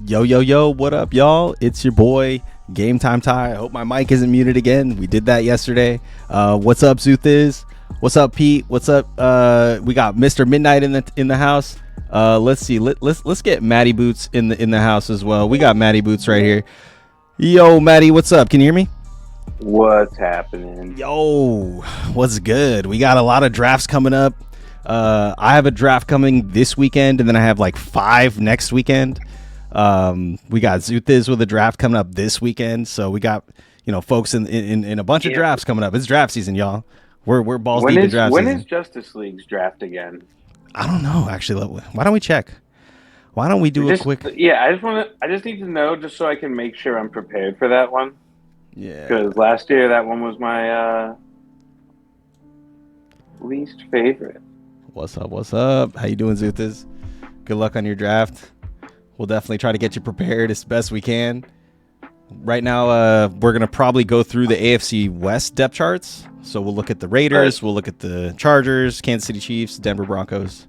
Yo, yo, yo, what up, y'all? It's your boy, Game Time Ty. I hope my mic isn't muted again. We did that yesterday. What's up, Zuthiz? What's up, Pete? What's up? We got Mr. Midnight in the house. Let's see. Let's get Matty Boots in the house as well. We got Matty Boots right here. Yo, Matty, what's up? Can you hear me? What's happening? Yo, what's good? We got a lot of drafts coming up. I have a draft coming this weekend, and then I have like 5 next weekend. We got Zuthiz with a draft coming up this weekend, so we got folks in a bunch of drafts coming up. It's draft season, y'all. We're balls deep in draft season. When is Justice League's draft again? I don't know, actually. Why don't we check? Why don't we do a quick? Yeah, I just need to know just so I can make sure I'm prepared for that one. Yeah, because last year that one was my least favorite. What's up? What's up? How you doing, Zuthiz? Good luck on your draft. We'll definitely try to get you prepared as best we can. Right now, we're going to probably go through the AFC West depth charts. So we'll look at the Raiders, we'll look at the Chargers, Kansas City Chiefs, Denver Broncos.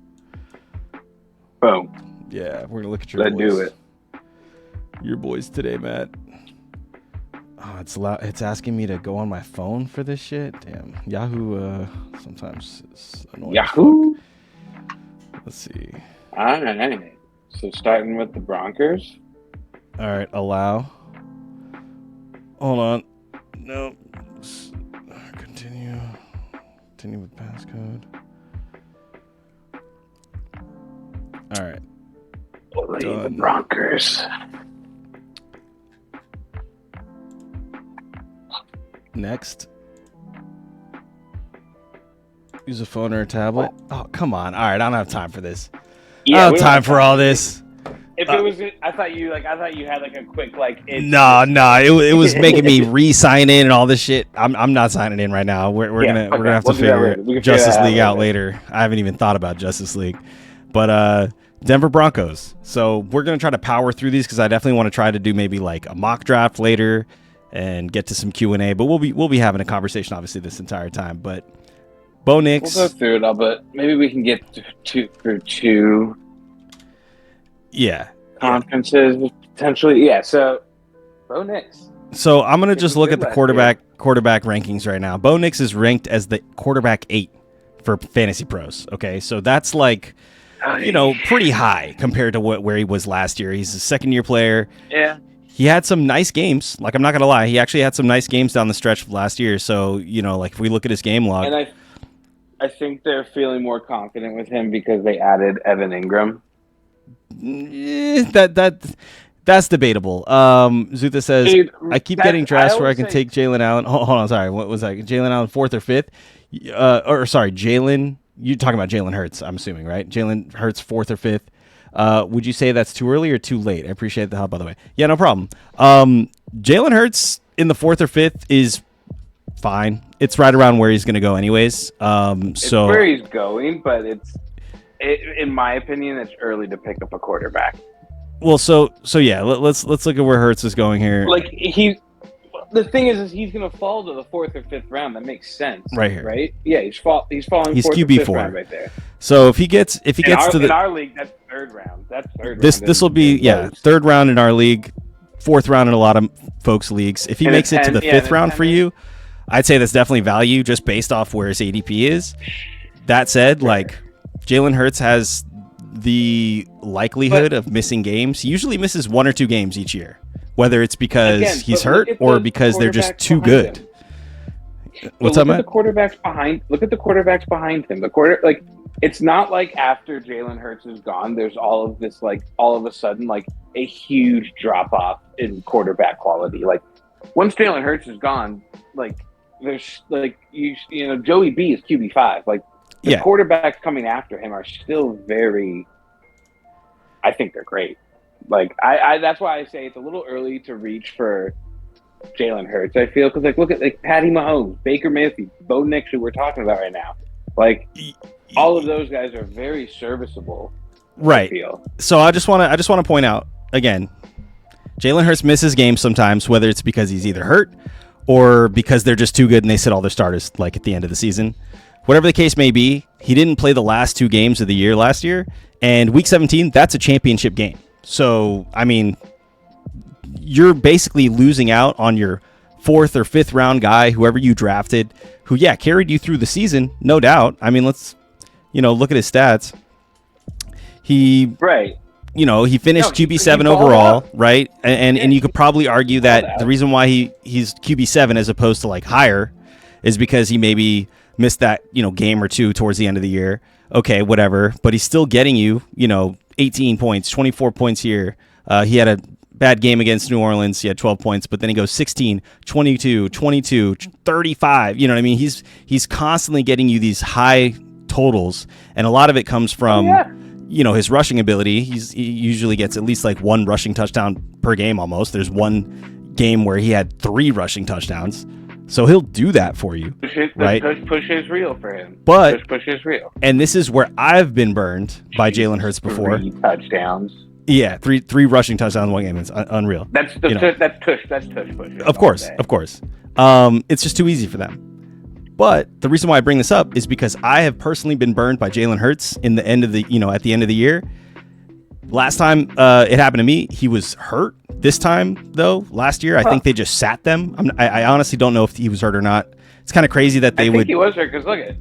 Boom. Yeah, we're going to look at your boys. Let's do it. Your boys today, Matt. Oh, it's asking me to go on my phone for this shit. Damn. Yahoo sometimes is annoying. Yahoo? Let's see. All right. So starting with the Broncos. All right, allow. Hold on. No. Continue. Continue with passcode. All right. The Broncos. Next. Use a phone or a tablet. Oh, come on. All right, I don't have time for this. Yeah, I don't have time for all this. If it was, I thought you had like a quick like. No, it was making me re-sign in and all this shit. I'm not signing in right now. We're gonna have to figure Justice League out later. I haven't even thought about Justice League, but Denver Broncos. So we're gonna try to power through these because I definitely want to try to do maybe like a mock draft later and get to some Q&A. But we'll be having a conversation obviously this entire time. But Bo Nix. We'll go through it all, but maybe we can get through two. Yeah. Conferences potentially. Yeah. So Bo Nix. So I'm gonna just look at the quarterback rankings right now. Bo Nix is ranked as the quarterback 8 for Fantasy Pros. Okay, so that's like pretty high compared to where he was last year. He's a second-year player. Yeah. He had some nice games. Like, I'm not gonna lie, he actually had some nice games down the stretch of last year. So like if we look at his game log, and I think they're feeling more confident with him because they added Evan Ingram. That's debatable. Zuta says, dude, I keep getting drafts where I can take Jalen Allen. Hold on, sorry. What was that? Jalen Allen 4th or 5th? Jalen. You're talking about Jalen Hurts, I'm assuming, right? Jalen Hurts 4th or 5th. Would you say that's too early or too late? I appreciate the help, by the way. Yeah, no problem. Jalen Hurts in the 4th or 5th is fine. It's right around where he's going to go anyways. It's where he's going, but in my opinion, it's early to pick up a quarterback. Well, so yeah, let's look at where Hurts is going here. Like the thing is he's going to fall to the 4th or 5th round. That makes sense, right here, right? Yeah, he's falling. He's QB 4 right there. So if he gets in our league, that's 3rd round. This will be 3rd round in our league, 4th round in a lot of folks' leagues. If he makes it to the 5th round for you, I'd say that's definitely value just based off where his ADP is. That said, like Jalen Hurts has the likelihood of missing games. He usually misses 1 or 2 games each year, whether it's because he's hurt or because they're just too good. What's up, man? Look at the quarterbacks behind him. It's not like after Jalen Hurts is gone, there's all of this all of a sudden a huge drop off in quarterback quality. Like once Jalen Hurts is gone, there's Joey B is QB5. The quarterbacks coming after him are still very. I think they're great. That's why I say it's a little early to reach for Jalen Hurts. I feel because look at Patty Mahomes, Baker Mayfield, Bo Nix, who we're talking about right now. All of those guys are very serviceable. Right. I feel. So I just want to point out again, Jalen Hurts misses games sometimes, whether it's because he's either hurt or because they're just too good and they sit all their starters at the end of the season. Whatever the case may be, he didn't play the last 2 games of the year last year, and Week 17, that's a championship game. So, I mean, you're basically losing out on your 4th or 5th round guy, whoever you drafted, who, carried you through the season, no doubt. I mean, let's, look at his stats. He finished QB7 overall, right? And you could probably argue that the reason why he's QB7 as opposed to like higher is because he maybe missed that, game or two towards the end of the year. Okay, whatever. But he's still getting you, 18 points, 24 points here. He had a bad game against New Orleans. He had 12 points, but then he goes 16, 22, 22, 35. You know what I mean? He's constantly getting you these high totals, and a lot of it comes from his rushing ability. He usually gets at least like 1 rushing touchdown per game almost. There's one game where he had 3 rushing touchdowns. So he'll do that for you, right? Push is real for him. But push is real. And this is where I've been burned by Jalen Hurts before. 3 touchdowns. Yeah, three rushing touchdowns in one game. It's unreal. That's tush push. Of course. It's just too easy for them. But the reason why I bring this up is because I have personally been burned by Jalen Hurts at the end of the year. Last time it happened to me, he was hurt. This time, though, last year, I think they just sat them. I honestly don't know if he was hurt or not. It's kind of crazy that they would. I think he was hurt because look at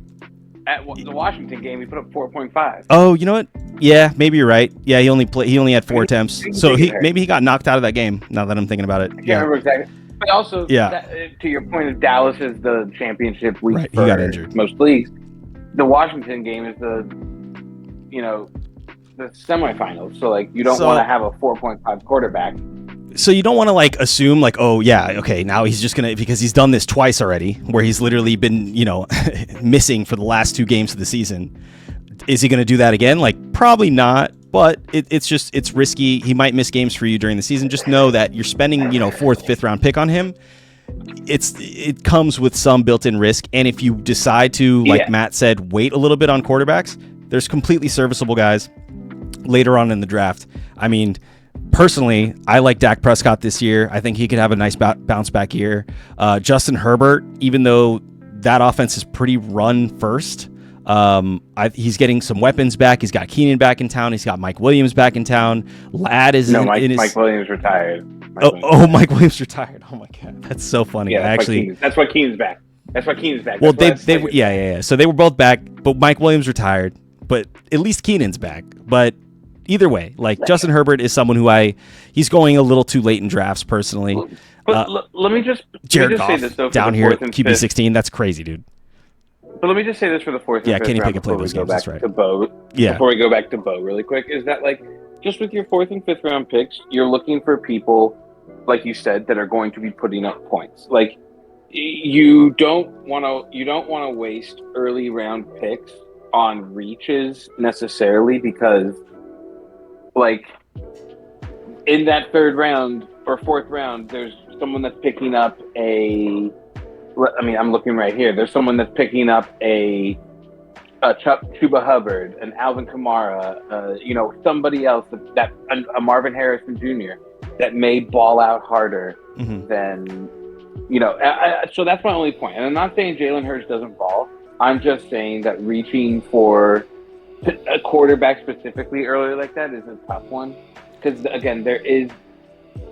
the Washington game, he put up 4.5. Oh, you know what? Yeah, maybe you're right. Yeah, he only had 4 attempts, so maybe he got knocked out of that game. Now that I'm thinking about it, I can't remember exactly. But also, to your point, of Dallas is the championship week for he got injured. Most leagues. The Washington game is the semifinals. So like you don't want to have a 4.5 quarterback. So you don't want to assume now he's just gonna, because he's done this twice already, where he's literally been missing for the last 2 games of the season. Is he gonna do that again? Probably not. But it's risky. He might miss games for you during the season. Just know that you're spending 4th, 5th round pick on him. It comes with some built-in risk. And if you decide to, Matt said, wait a little bit on quarterbacks, there's completely serviceable guys later on in the draft. I mean, personally, I like Dak Prescott this year. I think he could have a nice bounce back year. Justin Herbert, even though that offense is pretty run first, he's getting some weapons back. He's got Keenan back in town. He's got Mike Williams back in town. Ladd is Mike Williams retired. Mike Williams retired. Oh my god, that's so funny. Yeah, that's why Keenan's back. Well, they So they were both back, but Mike Williams retired. But at least Keenan's back. But either way, Justin Herbert is someone who he's going a little too late in drafts personally. But let me just say this though. Down here at QB 16, that's crazy, dude. But let me just say this for the 4th and 5th Kenny round Pickett played those games. That's right. Before we go back to Bo really quick, is that just with your 4th and 5th round picks, you're looking for people, like you said, that are going to be putting up points. You don't want to waste early round picks on reaches necessarily, because in that 3rd round or 4th round, there's someone that's picking up I'm looking right here. There's someone that's picking up a Chuba Hubbard, an Alvin Kamara, somebody else that a Marvin Harrison Jr. that may ball out harder than, so that's my only point. And I'm not saying Jalen Hurts doesn't ball. I'm just saying that reaching for a quarterback specifically earlier like that is a tough one. Because, again,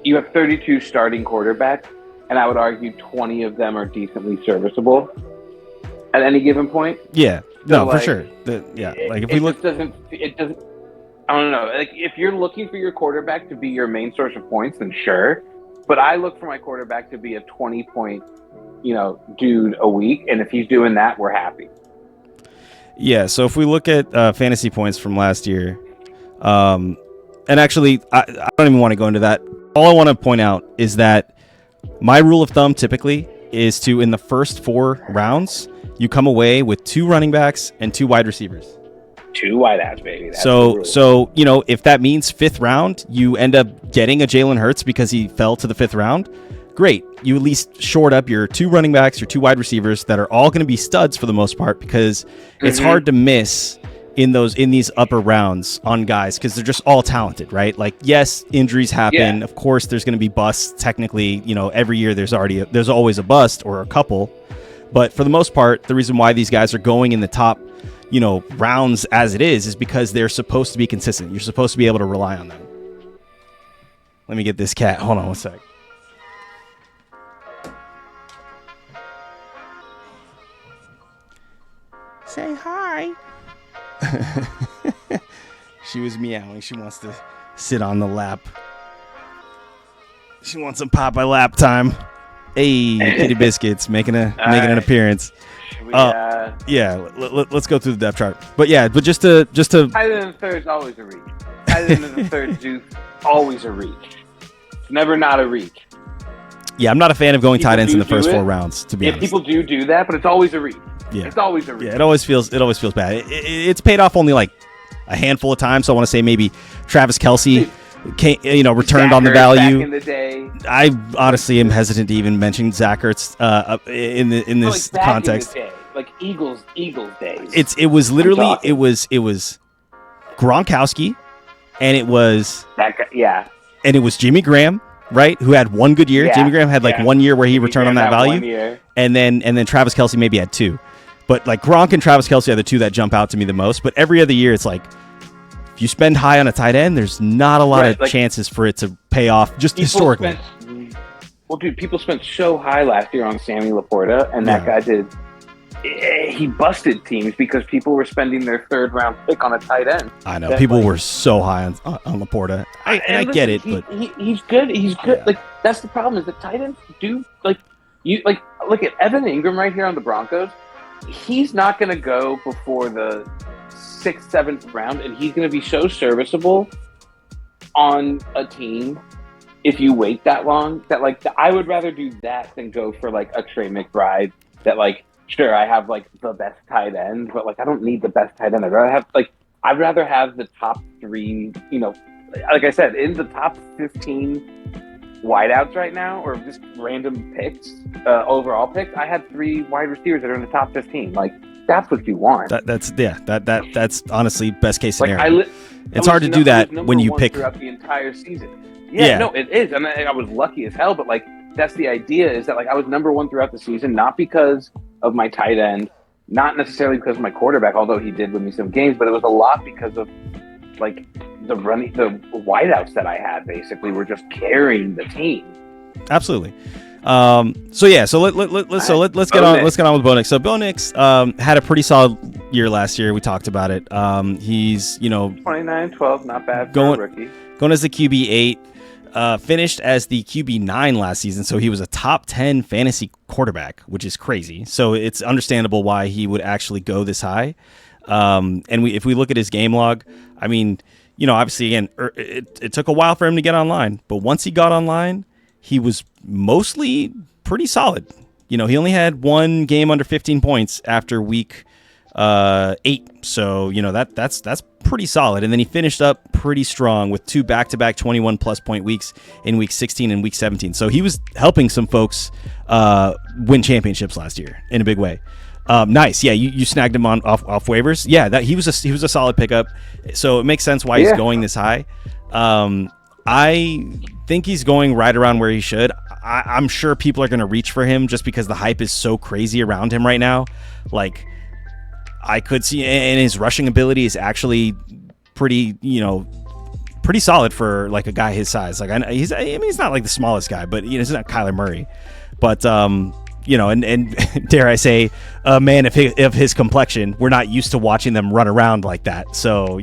you have 32 starting quarterbacks, and I would argue 20 of them are decently serviceable at any given point. Yeah, for sure. If we look, it doesn't. I don't know. If you're looking for your quarterback to be your main source of points, then sure. But I look for my quarterback to be a 20-point, dude a week, and if he's doing that, we're happy. Yeah. So if we look at fantasy points from last year, and actually, I don't even want to go into that. All I want to point out is that my rule of thumb typically is to, in the first 4 rounds, you come away with 2 running backs and 2 wide receivers. 2 wideouts, baby. That's so if that means 5th round, you end up getting a Jalen Hurts because he fell to the 5th round. Great. You at least shored up your 2 running backs, your 2 wide receivers that are all going to be studs for the most part, because it's hard to miss in these upper rounds on guys because they're just all talented, right? Yes, injuries happen. Yeah. Of course, there's going to be busts. Technically, every year there's always a bust or a couple. But for the most part, the reason why these guys are going in the top, rounds as it is because they're supposed to be consistent. You're supposed to be able to rely on them. Let me get this cat. Hold on one sec. Say hi. She was meowing. She wants to sit on the lap. She wants some Popeye lap time. Hey, Kitty Biscuits making an appearance. Let's go through the depth chart. But just to tight end in the third is always a reach. Tight end in the third is always a reach. It's never not a reach. Yeah, I'm not a fan of going tight ends in the first 4 rounds. To be honest, people do that, but it's always a reach. Yeah, it's always a reach. Yeah, it always feels bad. It's paid off only like a handful of times. So I want to say maybe Travis Kelce. Returned on the value. Back in the day. I honestly am hesitant to even mention Zach Ertz in this context. In the day, like Eagles days. It was literally it was Gronkowski, and it was that guy, yeah, and it was Jimmy Graham, right? Who had one good year. Yeah, Jimmy Graham had like 1 year where he returned on that value, and then Travis Kelce maybe had 2, but like Gronk and Travis Kelce are the 2 that jump out to me the most. But every other year, it's like, you spend high on a tight end, there's not a lot of chances for it to pay off just historically. People spent so high last year on Sammy Laporta, and that guy he busted teams because people were spending their 3rd round pick on a tight end. I know. People were so high on Laporta. I get it, but he's good. He's good. Yeah. Like, that's the problem is that tight ends do, look at Evan Ingram right here on the Broncos. He's not going to go before the 6th, 7th round, and he's going to be so serviceable on a team if you wait that long that I would rather do that than go for like a Trey McBride that sure I have the best tight end, but I don't need the best tight end. I'd rather have the top 3, like I said, in the top 15 wideouts right now, or just random picks, overall picks. I had 3 wide receivers that are in the top 15. That's what you want. That's honestly best case scenario. It's hard to do that when you pick throughout the entire season. Yeah, no, it is. I was lucky as hell, but that's the idea, is that I was number 1 throughout the season, not because of my tight end, not necessarily because of my quarterback, although he did win me some games, but it was a lot because of the wideouts that I had basically were just carrying the team. Absolutely. Let's get on with Bo Nix. So Bo Nix had a pretty solid year last year. We talked about it. He's 29-12, not bad for a rookie. Going as the QB8, finished as the QB9 last season. So he was a top 10 fantasy quarterback, which is crazy. So it's understandable why he would actually go this high. If we look at his game log, I mean, obviously again, it took a while for him to get online, but once he got online, he was mostly pretty solid. He only had 1 game under 15 points after week 8. So, that's pretty solid. And then he finished up pretty strong with 2 back-to-back 21-plus point weeks in week 16 and week 17. So he was helping some folks win championships last year in a big way. Nice. Yeah, you snagged him off waivers. Yeah, he was a solid pickup. So it makes sense why he's going this high. I think he's going right around where he should. I'm sure people are going to reach for him just because the hype is so crazy around him right now. I could see, and his rushing ability is actually pretty solid for a guy his size. He's not the smallest guy, but he's not Kyler Murray. But and dare I say, a man of his complexion, we're not used to watching them run around like that. So,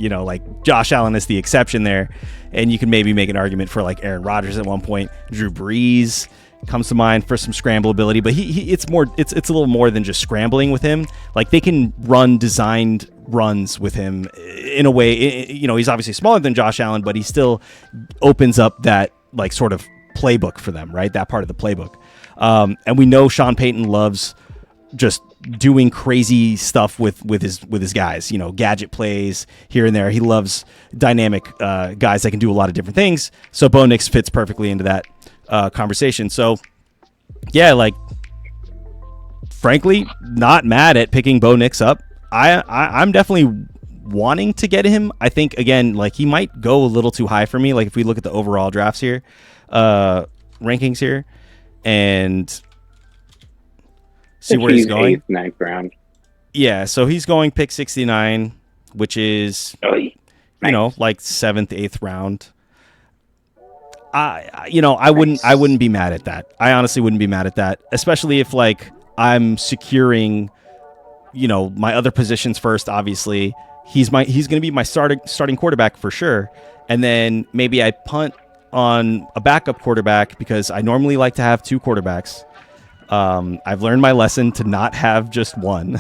Josh Allen is the exception there. And you can maybe make an argument for Aaron Rodgers at one point. Drew Brees comes to mind for some scramble ability, but it's a little more than just scrambling with him. They can run designed runs with him in a way. He's obviously smaller than Josh Allen, but he still opens up that sort of playbook for them, right? That part of the playbook. And we know Sean Payton loves just doing crazy stuff with his guys, gadget plays here and there. He loves dynamic guys that can do a lot of different things. So Bo Nix fits perfectly into that conversation. So yeah, frankly, not mad at picking Bo Nix up. I'm definitely wanting to get him. I think again, he might go a little too high for me. If we look at the overall drafts here, rankings here, and see where he's going. 8th, 9th round. Yeah, so he's going pick 69, which is, nice. 7th, 8th round. I wouldn't be mad at that. I honestly wouldn't be mad at that, especially if like I'm securing, my other positions first. Obviously, he's going to be my starting quarterback for sure, and then maybe I punt on a backup quarterback because I normally like to have two quarterbacks. I've learned my lesson to not have just one,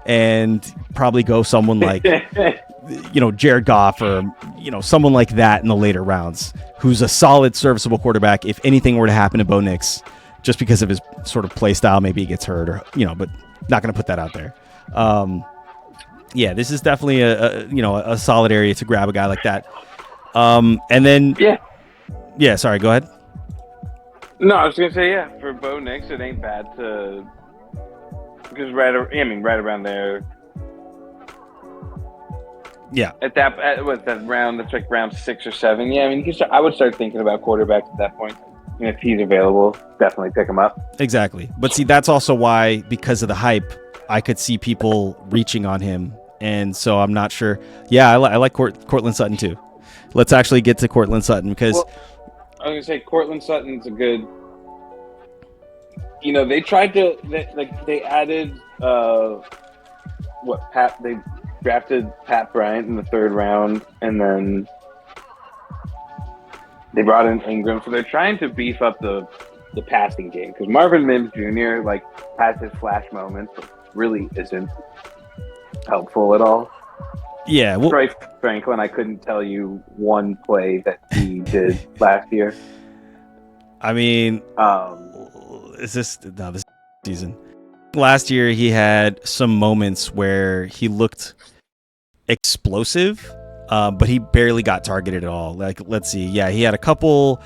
and probably go someone like Jared Goff or someone like that in the later rounds, who's a solid, serviceable quarterback if anything were to happen to Bo Nix, just because of his sort of play style. Maybe he gets hurt, or but not going to put that out there. Yeah, this is definitely a solid area to grab a guy like that. And then yeah. Sorry, go ahead. No, I was gonna say for Bo Nix, it ain't bad to because right around there. Yeah. At that round, that's like round 6 or 7. Yeah, I mean, I would start thinking about quarterbacks at that point. And if he's available, definitely pick him up. Exactly. But see, that's also why, because of the hype, I could see people reaching on him. And so I'm not sure. Yeah, I like Courtland Sutton too. Let's actually get to Courtland Sutton because... Well, I was going to say, Courtland Sutton's a good... they tried to... They added... They drafted Pat Bryant in the 3rd round, and then they brought in Ingram. So they're trying to beef up the passing game, because Marvin Mims Jr. has his flash moments, but really isn't helpful at all. Yeah. Well, Troy Franklin, I couldn't tell you one play that he did last year. I mean, this season. Last year, he had some moments where he looked explosive, but he barely got targeted at all. Let's see. Yeah, he had a couple,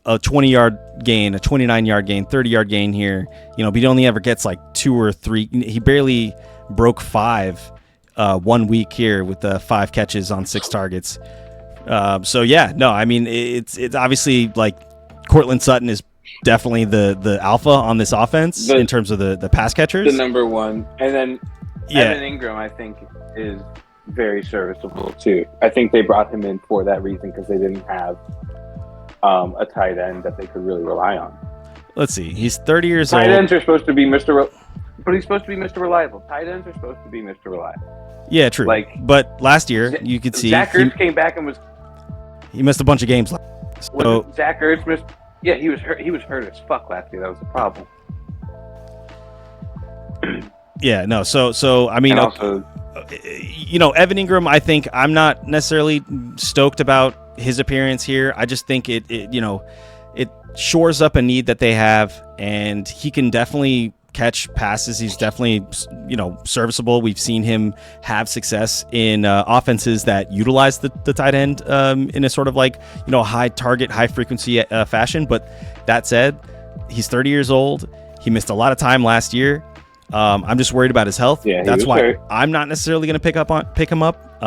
a 20-yard gain, a 29-yard gain, 30-yard gain here. But he only ever gets 2 or 3. He barely broke 5 1 week here with 5 catches on 6 targets. So yeah, no, I mean, it's obviously Courtland Sutton is definitely the alpha on this offense in terms of the pass catchers. The number one. And then Evan Ingram, I think, is very serviceable too. I think they brought him in for that reason, because they didn't have a tight end that they could really rely on. Let's see. He's 30 years old. Tight ends are supposed to be but he's supposed to be Mr. Reliable. Tight ends are supposed to be Mr. Reliable. Yeah, true. But last year, you could see Zach Ertz came back and he missed a bunch of games. So Zach Ertz missed. Yeah, he was hurt. He was hurt as fuck last year. That was the problem. Yeah, no. So I mean, also, Evan Ingram, I think I'm not necessarily stoked about his appearance here. I just think it shores up a need that they have, and he can definitely catch passes. He's definitely, serviceable. We've seen him have success in offenses that utilize the tight end in a sort of high target, high frequency fashion. But that said, he's 30 years old. He missed a lot of time last year. I'm just worried about his health. Yeah, that's why hurt. I'm not necessarily going to pick him up.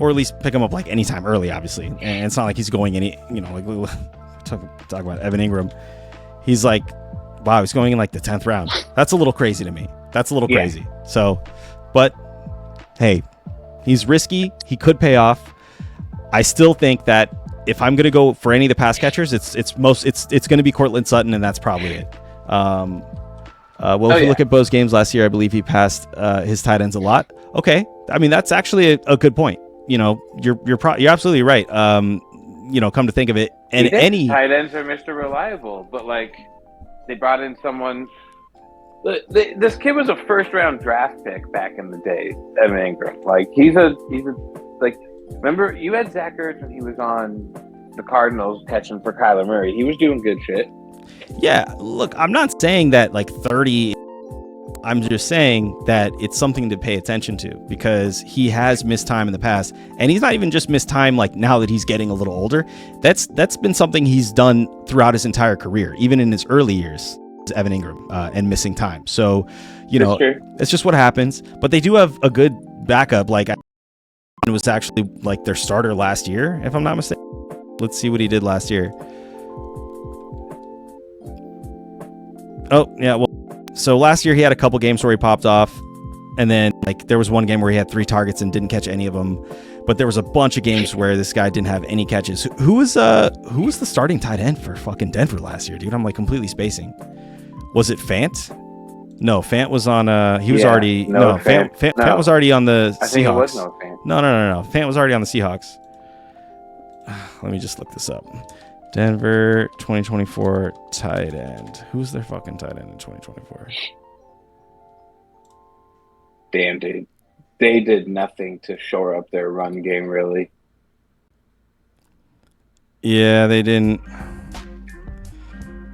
Or at least pick him up anytime early, obviously. And it's not like he's going talk about Evan Ingram. He's wow, he's going in the 10th round. That's a little crazy to me. That's a little crazy. So, but hey, he's risky. He could pay off. I still think that if I'm going to go for any of the pass catchers, it's going to be Courtland Sutton, and that's probably it. If you look at Bo's games last year, I believe he passed his tight ends a lot. Okay, I mean, that's actually a good point. You're absolutely right. Come to think of it, and any tight ends are Mr. Reliable, but they brought in someone. This kid was a 1st-round draft pick back in the day. Evan Ingram, he's a remember you had Zach Ertz when he was on the Cardinals catching for Kyler Murray. He was doing good shit. Yeah, look, I'm not saying that 30. I'm just saying that it's something to pay attention to, because he has missed time in the past, and he's not even just missed time now that he's getting a little older. That's been something he's done throughout his entire career, even in his early years, Evan Ingram, and missing time. So, it's just what happens. But they do have a good backup. It was actually their starter last year, if I'm not mistaken. Let's see what he did last year. Oh, yeah, well, so last year he had a couple games where he popped off, And then like there was one game where he had 3 targets and didn't catch any of them. But there was a bunch of games where this guy didn't have any catches. Who was the starting tight end for fucking Denver last year, dude? I'm like completely spacing. Was it Fant? No, Fant was on. He was already. No, Fant was already on the Seahawks. I think it was no Fant. No. Fant was already on the Seahawks. Let me just look this up. Denver 2024 tight end. Who's their fucking tight end in 2024? Damn, dude. They did nothing to shore up their run game, really. Yeah, they didn't.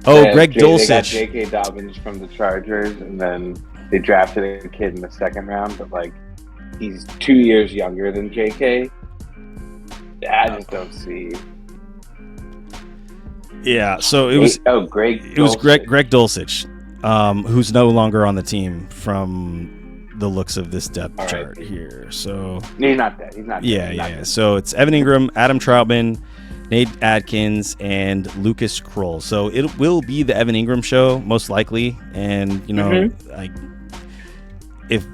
Oh, Greg Dulcich. They got J.K. Dobbins from the Chargers, and then they drafted a kid in the second round, but like he's 2 years younger than J.K. I just don't see. Yeah, so it was. Greg. It was Greg Dulcich, who's no longer on the team from the looks of this depth chart here. So he's not dead. He's not. Yeah. So it's Evan Ingram, Adam Troutman, Nate Atkins, and Lucas Kroll. So it will be the Evan Ingram show most likely, and like if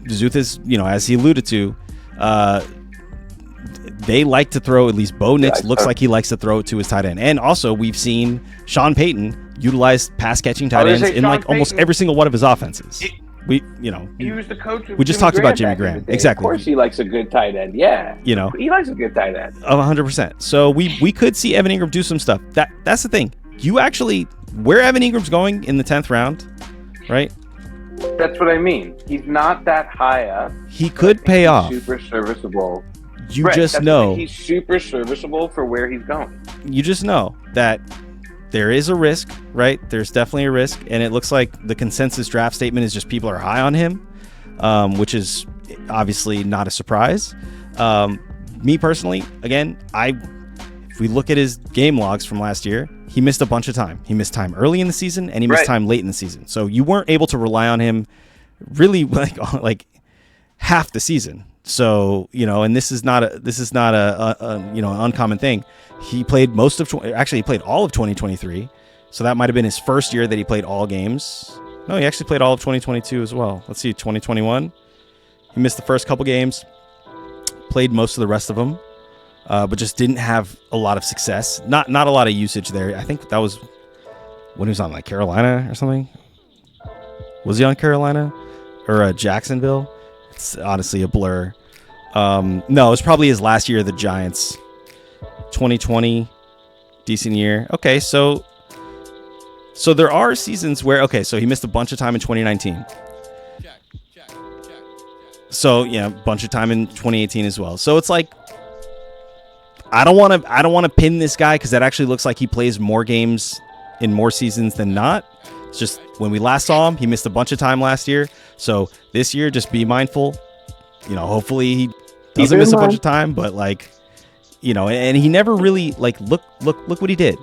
Zuth is, as he alluded to, they like to throw, at least Bo Nix looks like he likes to throw it to his tight end. And also we've seen Sean Payton utilize pass catching tight ends in like almost every single one of his offenses. He was the coach of we just talked about Jimmy Graham. Exactly. Of course he likes a good tight end. Yeah. He likes a good tight end. 100%. So we could see Evan Ingram do some stuff. That's the thing. You actually, where Evan Ingram's going in the 10th round, right? That's what I mean. He's not that high up. He could pay off. Super serviceable. You just know he's super serviceable for where he's going. You just know that there is a risk, right? There's definitely a risk, and it looks like the consensus draft statement is just people are high on him, which is obviously not a surprise. Me personally, again, if we look at his game logs from last year, he missed a bunch of time. He missed time early in the season, and he missed time late in the season. So you weren't able to rely on him really like half the season. So, and this is not a uncommon thing. He played he played all of 2023. So that might have been his first year that he played all games. No, he actually played all of 2022 as well. Let's see, 2021. He missed the first couple games, played most of the rest of them, but just didn't have a lot of success. Not a lot of usage there. I think that was when he was on like Carolina or something. Was he on Carolina or Jacksonville? It's honestly a blur. No, it was probably his last year of the Giants. 2020, decent year. Okay, so there are seasons where so he missed a bunch of time in 2019. So a bunch of time in 2018 as well. So it's like I don't want to pin this guy because that actually looks like he plays more games in more seasons than not. It's just when we last saw him, he missed a bunch of time last year. So this year, just be mindful. Hopefully he doesn't miss a bunch of time, but and he never really look what he did.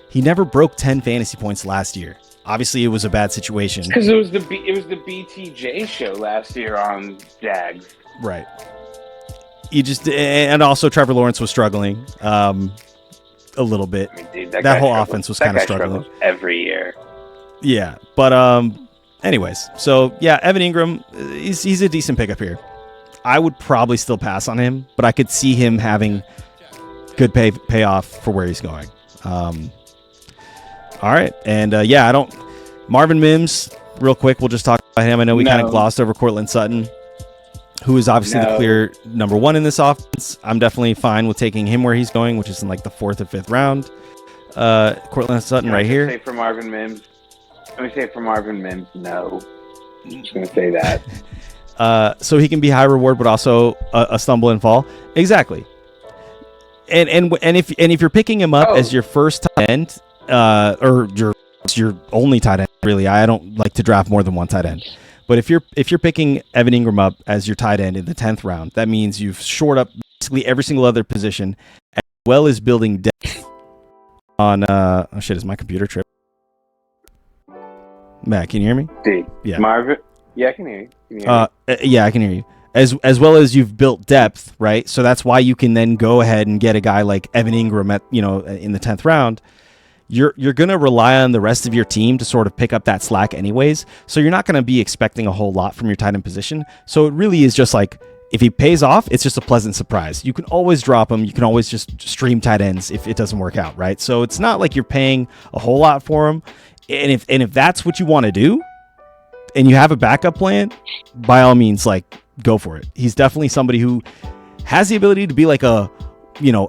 He never broke 10 fantasy points last year. Obviously, it was a bad situation because it was the BTJ show last year on Jags. Right. And also Trevor Lawrence was struggling a little bit. I mean, dude, that whole offense was kind of struggling every year. Yeah, but anyways, so yeah, Evan Ingram, he's a decent pickup here. I would probably still pass on him, but I could see him having good payoff for where he's going. All right, and Marvin Mims, real quick, we'll just talk about him. I know we kind of glossed over Cortland Sutton, who is obviously the clear number one in this offense. I'm definitely fine with taking him where he's going, which is in like the 4th or 5th round. Cortland Sutton right here. Let me say for Marvin Mims, no. I'm just going to say that. So he can be high reward, but also a stumble and fall. Exactly. And if you're picking him up as your first tight end, or your only tight end, really, I don't like to draft more than one tight end. But if you're picking Evan Ingram up as your tight end in the 10th round, that means you've shored up basically every single other position, as well as building depth on. Is my computer tripping? Matt, can you hear me? Dude, yeah. Marvin, yeah, I can hear you. Yeah, I can hear you. As well as you've built depth, right? So that's why you can then go ahead and get a guy like Evan Ingram at in the 10th round. you're going to rely on the rest of your team to sort of pick up that slack anyways. So you're not going to be expecting a whole lot from your tight end position. So it really is just like, if he pays off, it's just a pleasant surprise. You can always drop him. You can always just stream tight ends if it doesn't work out, right? So it's not like you're paying a whole lot for him. And if that's what you want to do and you have a backup plan, by all means, like, go for it. He's definitely somebody who has the ability to be like a,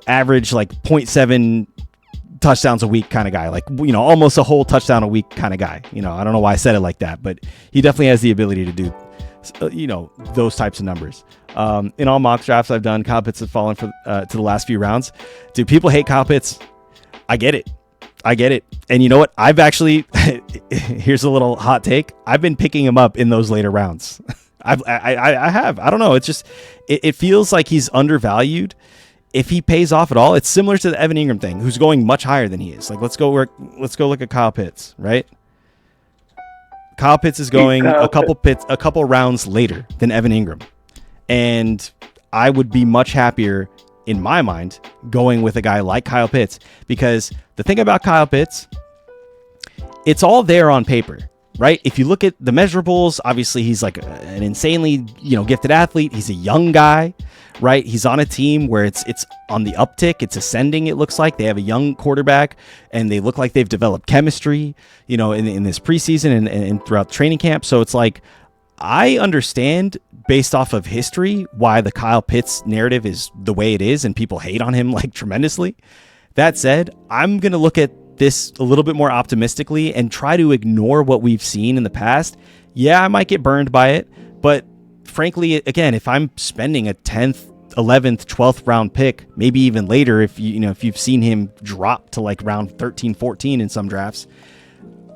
average like 0.7 touchdowns a week kind of guy, like, almost a whole touchdown a week kind of guy. I don't know why I said it like that, but he definitely has the ability to do, those types of numbers. In all mock drafts I've done, Kyle Pitts have fallen to the last few rounds. Do people hate Kyle Pitts? I get it. And you know what? I've actually, here's a little hot take. I've been picking him up in those later rounds. I have. I don't know. It's just, it feels like he's undervalued. If he pays off at all, it's similar to the Evan Ingram thing, who's going much higher than he is. Like, let's go look at Kyle Pitts, right? Kyle Pitts is going a couple rounds later than Evan Ingram. And I would be much happier, in my mind, going with a guy like Kyle Pitts, because the thing about Kyle Pitts, it's all there on paper, right? If you look at the measurables, obviously he's like an insanely, gifted athlete. He's a young guy, right? He's on a team where it's on the uptick. It's ascending. It looks like they have a young quarterback, and they look like they've developed chemistry, in this preseason and throughout training camp. So it's like, I understand based off of history why the Kyle Pitts narrative is the way it is, and people hate on him like tremendously. That said, I'm going to look at this a little bit more optimistically and try to ignore what we've seen in the past. Yeah, I might get burned by it, but frankly, again, if I'm spending a 10th, 11th, 12th round pick, maybe even later, if you've seen him drop to like round 13, 14 in some drafts,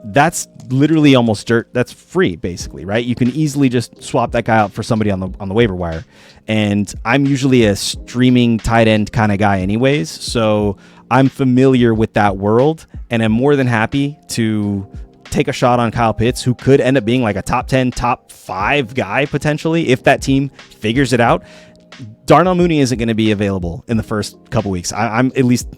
that's literally almost dirt. That's free, basically, right? You can easily just swap that guy out for somebody on the waiver wire. And I'm usually a streaming tight end kind of guy anyways, so I'm familiar with that world, and I'm more than happy to take a shot on Kyle Pitts, who could end up being like a top 10, top 5 guy potentially if that team figures it out. Darnell Mooney isn't going to be available in the first couple weeks. I'm at least,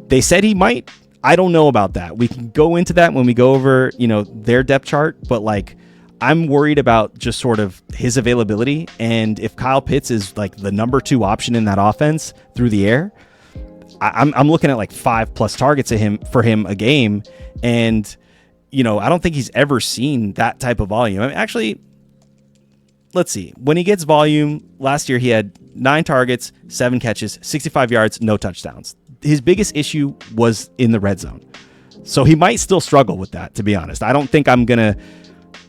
they said he might. I don't know about that. We can go into that when we go over, their depth chart, but like, I'm worried about just sort of his availability. And if Kyle Pitts is like the number 2 option in that offense through the air, I'm looking at like 5+ targets for him a game. And, I don't think he's ever seen that type of volume. I mean, actually, let's see. When he gets volume, last year he had 9 targets, 7 catches, 65 yards, no touchdowns. His biggest issue was in the red zone. So he might still struggle with that, to be honest. I don't think I'm going to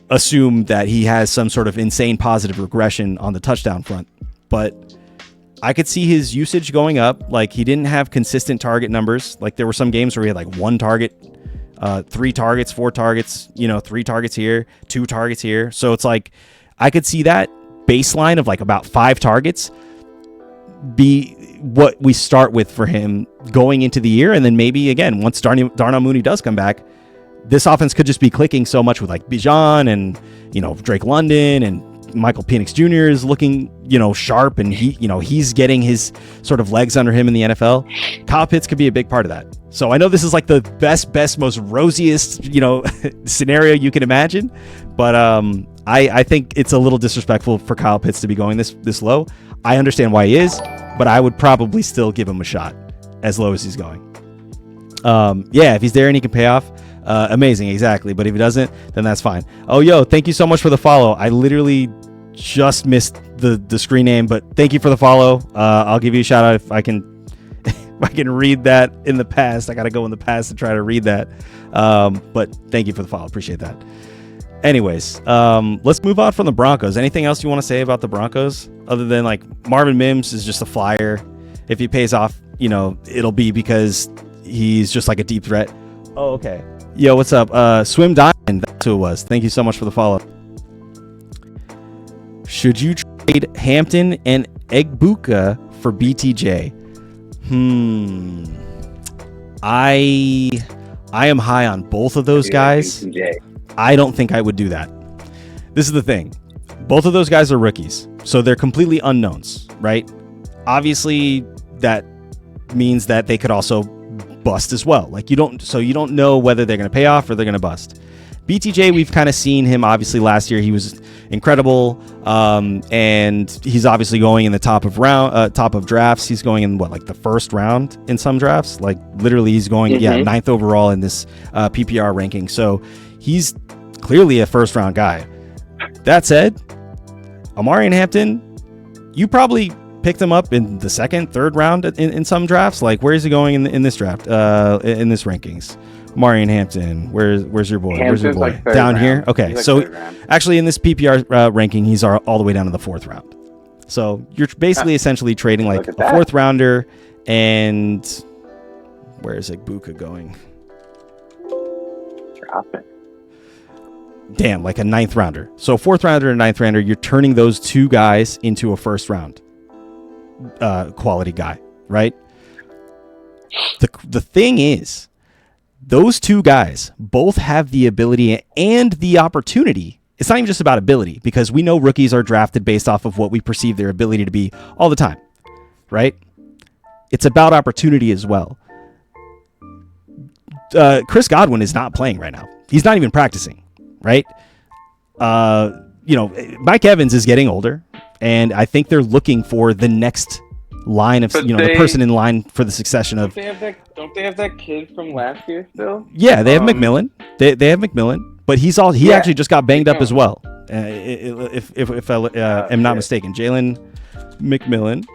assume that he has some sort of insane positive regression on the touchdown front, but I could see his usage going up. Like, he didn't have consistent target numbers. Like, there were some games where he had like 1 target, 3 targets, 4 targets, 3 targets here, 2 targets here. So it's like, I could see that baseline of like about 5 targets be what we start with for him going into the year. And then maybe, again, once Darnell Mooney does come back, this offense could just be clicking so much with like Bijan and, Drake London, and Michael Penix Jr. is looking, sharp, and he's getting his sort of legs under him in the NFL. Kyle Pitts could be a big part of that. So I know this is like the best, most rosiest, scenario you can imagine, but I think it's a little disrespectful for Kyle Pitts to be going this low. I understand why he is, but I would probably still give him a shot as low as he's going. If he's there and he can pay off, amazing, exactly. But if he doesn't, then that's fine. Oh, yo, thank you so much for the follow. I literally just missed the screen name, but thank you for the follow. I'll give you a shout out if I can read that in the past. I got to go in the past to try to read that. But thank you for the follow. Appreciate that. Anyways, let's move on from the Broncos. Anything else you want to say about the Broncos other than like Marvin Mims is just a flyer? If he pays off, it'll be because he's just like a deep threat. Oh, okay. Yo, what's up? Swim Diamond, that's who it was. Thank you so much for the follow. Should you trade Hampton and Egbuka for BTJ? I am high on both of those guys. I don't think I would do that. This is the thing. Both of those guys are rookies, so they're completely unknowns, right? Obviously, that means that they could also bust as well. Like you don't know whether they're going to pay off or they're going to bust. BTJ, we've kind of seen him. Obviously, last year he was incredible, and he's obviously going in the top of drafts. He's going in like the first round in some drafts. Like literally, he's going ninth overall in this PPR ranking. So he's clearly a first round guy. That said, Omarion Hampton, you probably picked him up in the second, third round in some drafts. Like where is he going in this draft? In this rankings? Omarion Hampton, where's your boy? Where's your boy? Like down round. Here? Okay, like so actually in this PPR ranking, he's all the way down to the fourth round. So you're basically essentially trading like a fourth rounder, and where's Egbuka going? Drop it. Damn, like a ninth rounder. So fourth rounder and ninth rounder, you're turning those two guys into a first round quality guy, right? The thing is, those two guys both have the ability and the opportunity. It's not even just about ability, because we know rookies are drafted based off of what we perceive their ability to be all the time, right? It's about opportunity as well. Chris Godwin is not playing right now. He's not even practicing, right? Mike Evans is getting older, and I think they're looking for the next line of the person in line for the succession of. Don't they have that kid from last year still? Yeah, they have McMillan. They have McMillan, but he actually just got banged up as well. If I am not mistaken, Jalen McMillan.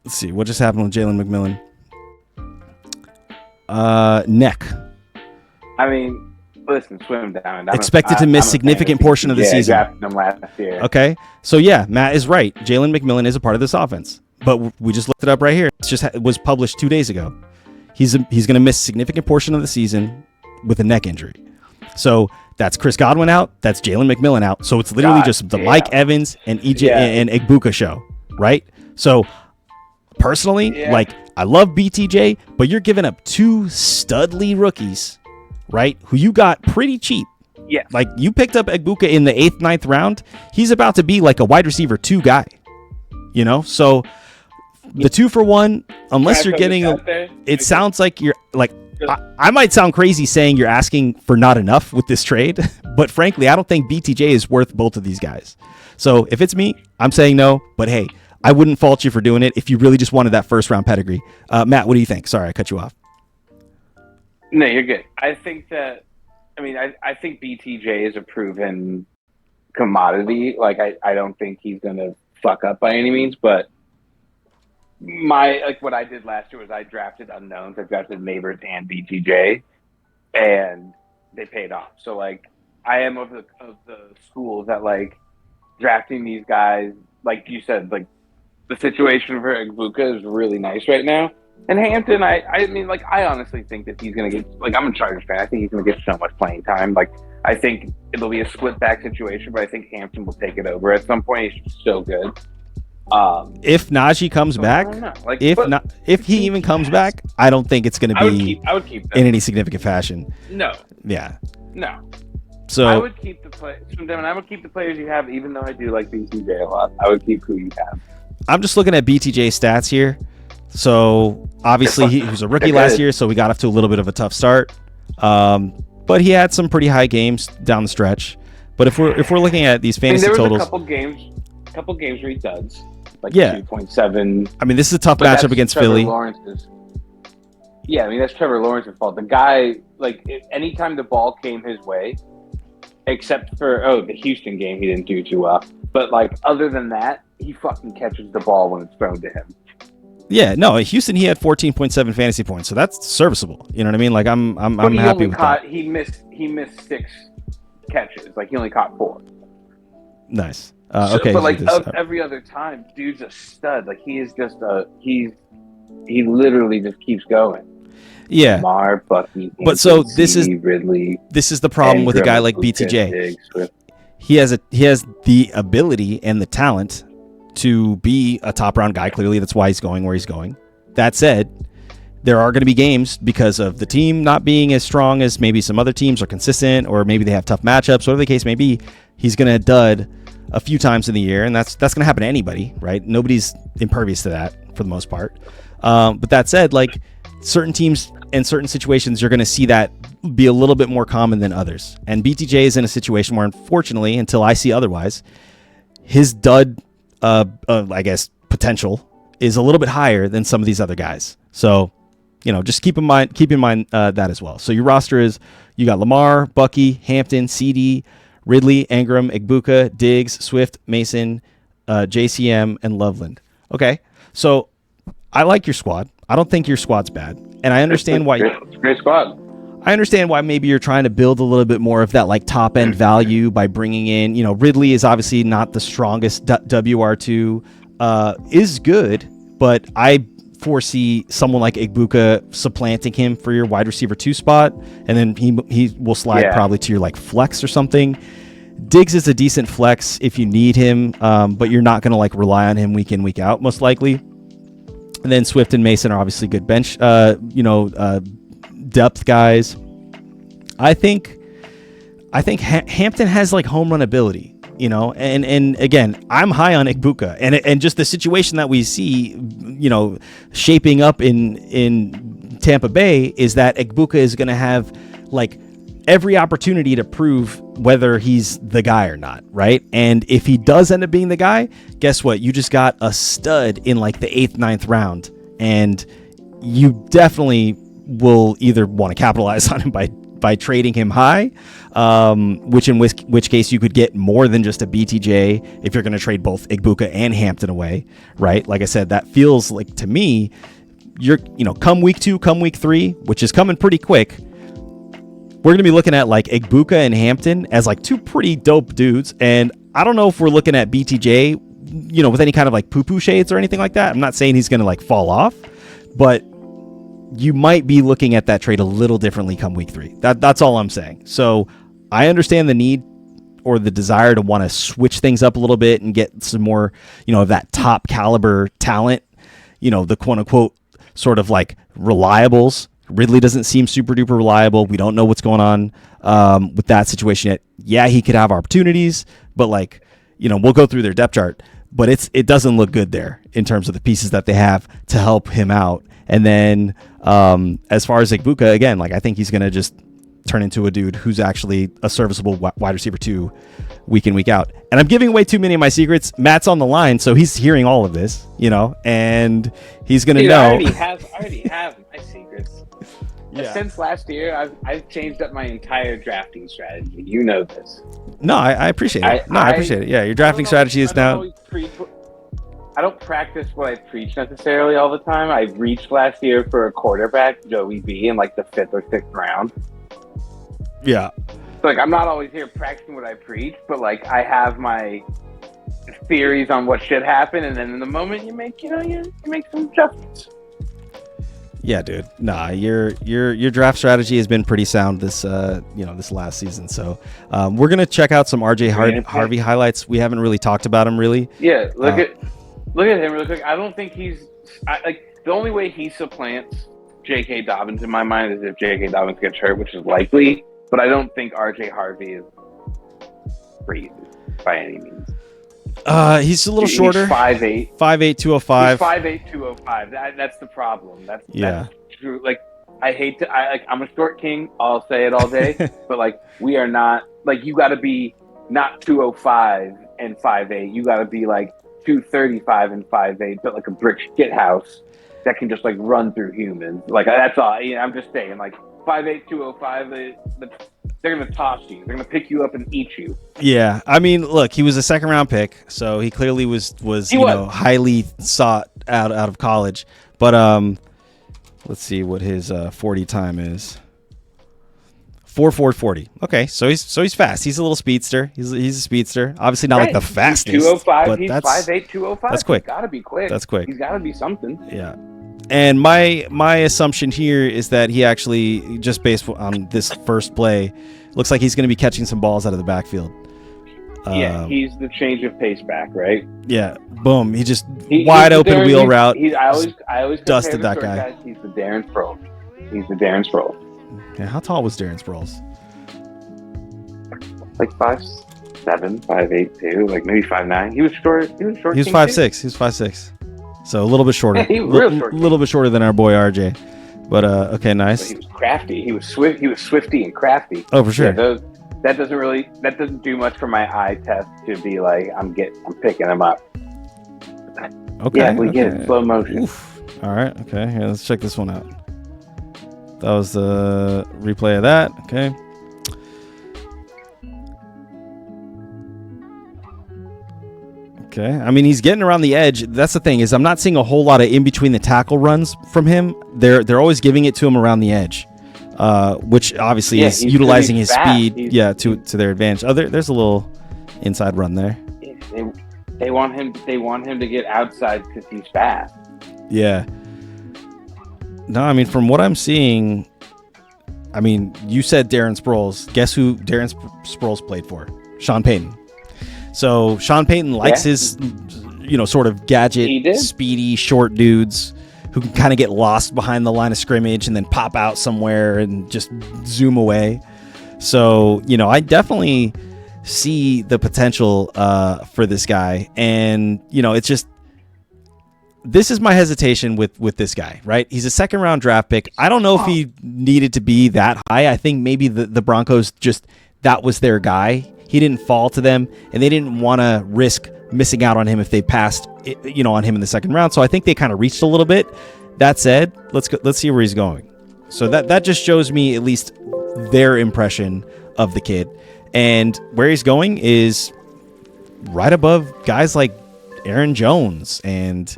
Let's see what just happened with Jalen McMillan. Neck. I mean, listen, swim down. Expected to miss significant portion of the season. Drafted him last year. Okay, so yeah, Matt is right. Jalen McMillan is a part of this offense, but we just looked it up right here. It was published 2 days ago. He's going to miss significant portion of the season with a neck injury. So that's Chris Godwin out. That's Jalen McMillan out. So it's literally just the Mike Evans and and Egbuka show, right? So personally, I love BTJ, but you're giving up two studly rookies, right? Who you got pretty cheap. Yeah. Like you picked up Egbuka in the 8th, 9th round. He's about to be like a wide receiver 2 guy, So the 2-for-1, unless you're getting, it sounds like you're like, I might sound crazy saying you're asking for not enough with this trade, but frankly, I don't think BTJ is worth both of these guys. So if it's me, I'm saying no, but hey, I wouldn't fault you for doing it if you really just wanted that first round pedigree. Matt, what do you think? Sorry, I cut you off. No, you're good. I think BTJ is a proven commodity. Like, I don't think he's going to fuck up by any means, but what I did last year was I drafted unknowns. I drafted Neighbors and BTJ, and they paid off. So, I am of the school that, drafting these guys, like you said, the situation for Egbuka is really nice right now. And Hampton, I honestly think that he's going to get, I'm a Chargers fan. I think he's going to get so much playing time. I think it'll be a split back situation, but I think Hampton will take it over at some point. He's so good. If Najee comes back, if he even comes back, I don't think it's going to be I would keep them in any significant fashion. No. Yeah. No. So I would keep the players you have, even though I do like BTJ a lot. I would keep who you have. I'm just looking at BTJ stats here. So obviously he was a rookie last year, so we got off to a little bit of a tough start. But he had some pretty high games down the stretch. But if we're looking at these fantasy totals, there was a couple games where he duds, 2.7. I mean, this is a tough matchup against Philly. That's Trevor Lawrence's fault. The guy, anytime the ball came his way, except for the Houston game, he didn't do too well. But other than that, he fucking catches the ball when it's thrown to him. Yeah, no, Houston, he had 14.7 fantasy points, so that's serviceable. You know what I mean? I'm happy with that. He missed 6 catches. He only caught 4. Nice. Okay. But every other time, dude's a stud. He is just he literally just keeps going. Yeah. Lamar, Bucky, but so this is Ridley. This is the problem with a guy like BTJ. He has the ability and the talent to be a top round guy. Clearly, that's why he's going where he's going. That said, there are going to be games because of the team not being as strong as maybe some other teams are consistent, or maybe they have tough matchups, whatever the case may be. He's going to dud a few times in the year, and that's going to happen to anybody, right? Nobody's impervious to that for the most part. But that said, certain teams and certain situations, you're going to see that be a little bit more common than others. And BTJ is in a situation where, unfortunately, until I see otherwise, his dud, I guess, potential is a little bit higher than some of these other guys. So, just keep in mind that as well. So your roster is, you got Lamar, Bucky, Hampton, CD, Ridley, Ingram, Igbuka, Diggs, Swift, Mason, JCM, and Loveland. Okay, so I like your squad. I don't think your squad's bad, and I understand why. It's a great squad. I understand why maybe you're trying to build a little bit more of that like top end value by bringing in, Ridley is obviously not the strongest. WR2 is good, but I foresee someone like Igbuka supplanting him for your wide receiver 2 spot, and then he will slide probably to your like flex or something. Diggs is a decent flex if you need him, but you're not going to like rely on him week in, week out, most likely. And then Swift and Mason are obviously good bench, depth guys. I think Hampton has like home run ability, and again, I'm high on Igbuka, and just the situation that we see, shaping up in Tampa Bay is that Igbuka is going to have like every opportunity to prove whether he's the guy or not, right? And if he does end up being the guy, guess what? You just got a stud in like the 8th, 9th round, and you definitely will either want to capitalize on him by trading him high, which case you could get more than just a BTJ if you're going to trade both Igbuka and Hampton away, right? Like I said, that feels like to me, come week 2, come week 3, which is coming pretty quick, we're going to be looking at like Igbuka and Hampton as like 2 pretty dope dudes. And I don't know if we're looking at BTJ, with any kind of like poo-poo shades or anything like that. I'm not saying he's going to like fall off, but you might be looking at that trade a little differently come week 3. That's all I'm saying. So I understand the need or the desire to want to switch things up a little bit and get some more, of that top caliber talent, the quote unquote sort of like reliables. Ridley doesn't seem super duper reliable. We don't know what's going on with that situation yet. Yeah, he could have opportunities, but like, we'll go through their depth chart, but it doesn't look good there in terms of the pieces that they have to help him out. And then as far as Igbuka, again, like I think he's going to just turn into a dude who's actually a serviceable wide receiver 2 week in, week out. And I'm giving away too many of my secrets. Matt's on the line, so he's hearing all of this, and he's going to know. I already have my secrets. Yeah. Since last year, I've changed up my entire drafting strategy. You know this. No, I appreciate it. I appreciate it. Yeah, your drafting strategy is now. I don't practice what I preach necessarily all the time. I reached last year for a quarterback, Joey B, in like the 5th or 6th round. Yeah. So like I'm not always here practicing what I preach, but like I have my theories on what should happen, and then in the moment you make you make some adjustments. Yeah, dude. Nah, your draft strategy has been pretty sound this this last season. So we're gonna check out some RJ Harvey highlights. We haven't really talked about him really. Yeah, look at him really quick. I don't think the only way he supplants J.K. Dobbins in my mind is if J.K. Dobbins gets hurt, which is likely. But I don't think RJ Harvey is crazy by any means. He's a little shorter. He's 5'8". 5'8", 205. He's 5'8", 205. That's the problem. That's true. Like, I hate to. I'm a short king. I'll say it all day. But like, we are not. Like, you got to be not 205 and 5'8". You got to be like 235 and 5'8", but like a brick shit house that can just like run through humans. Like that's all. I'm just saying. Like 5'8", 205. They're going to toss you. They're going to pick you up and eat you. Yeah. I mean, look, he was a 2nd round pick, so he clearly was highly sought out of college. But let's see what his 40 time is. 4.40. Okay, so he's fast. He's a little speedster. He's a speedster. Obviously not like the fastest. 205. But he's 5'8", 205. That's quick. He's got to be quick. That's quick. He's got to be something. Yeah. And my assumption here is that he actually, just based on this first play, looks like he's going to be catching some balls out of the backfield. He's the change of pace back, right? Yeah, boom. He wide open wheel route. I always dusted that guy. Guys, he's the Darren Sproles. He's the Darren Sproles. Yeah, how tall was Darren Sproles? Like 5'7", 5'8", too. Like maybe 5'9". He was short. He was 5'6". He was 5'6". So a little bit shorter. He was real short. A little bit shorter than our boy RJ. But okay, nice. But he was crafty. He was swifty and crafty. Oh, for sure. Yeah, that doesn't do much for my eye test to be like I'm picking him up. Okay. Yeah, we get it slow motion. Oof. All right. Okay. Here, let's check this one out. That was the replay of that. Okay. Okay. I mean, he's getting around the edge. That's the thing, is I'm not seeing a whole lot of in between the tackle runs from him. They're always giving it to him around the edge, which obviously is utilizing his speed, to their advantage. Oh, there's a little inside run there. They want him to get outside because he's fast. Yeah. No, I mean, from what I'm seeing, I mean, you said Darren Sproles. Guess who Darren Sproles played for? Sean Payton. So Sean Payton likes his, sort of gadget, speedy, short dudes who can kind of get lost behind the line of scrimmage and then pop out somewhere and just zoom away. So, I definitely see the potential for this guy. And, it's just, this is my hesitation with this guy, right? He's a second round draft pick. I don't know if he needed to be that high. I think maybe the Broncos that was their guy. He didn't fall to them, and they didn't want to risk missing out on him if they passed, on him in the second round. So I think they kind of reached a little bit. That said, let's see where he's going. So that just shows me at least their impression of the kid, and where he's going is right above guys like Aaron Jones and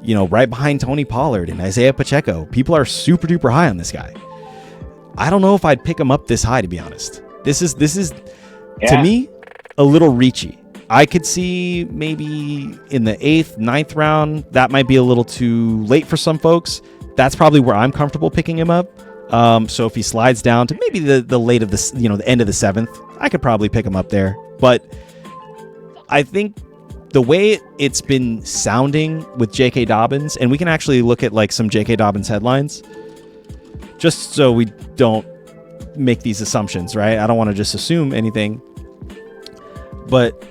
right behind Tony Pollard and Isaiah Pacheco. People are super duper high on this guy. I don't know if I'd pick him up this high, to be honest. This is to me a little reachy. I could see maybe in the 8th, 9th round. That might be a little too late for some folks. That's probably where I'm comfortable picking him up. So if he slides down to maybe the late of the the end of the 7th, I could probably pick him up there. But I think the way it's been sounding with J.K. Dobbins, and we can actually look at like some J.K. Dobbins headlines, just so we don't make these assumptions, right? I don't want to just assume anything. But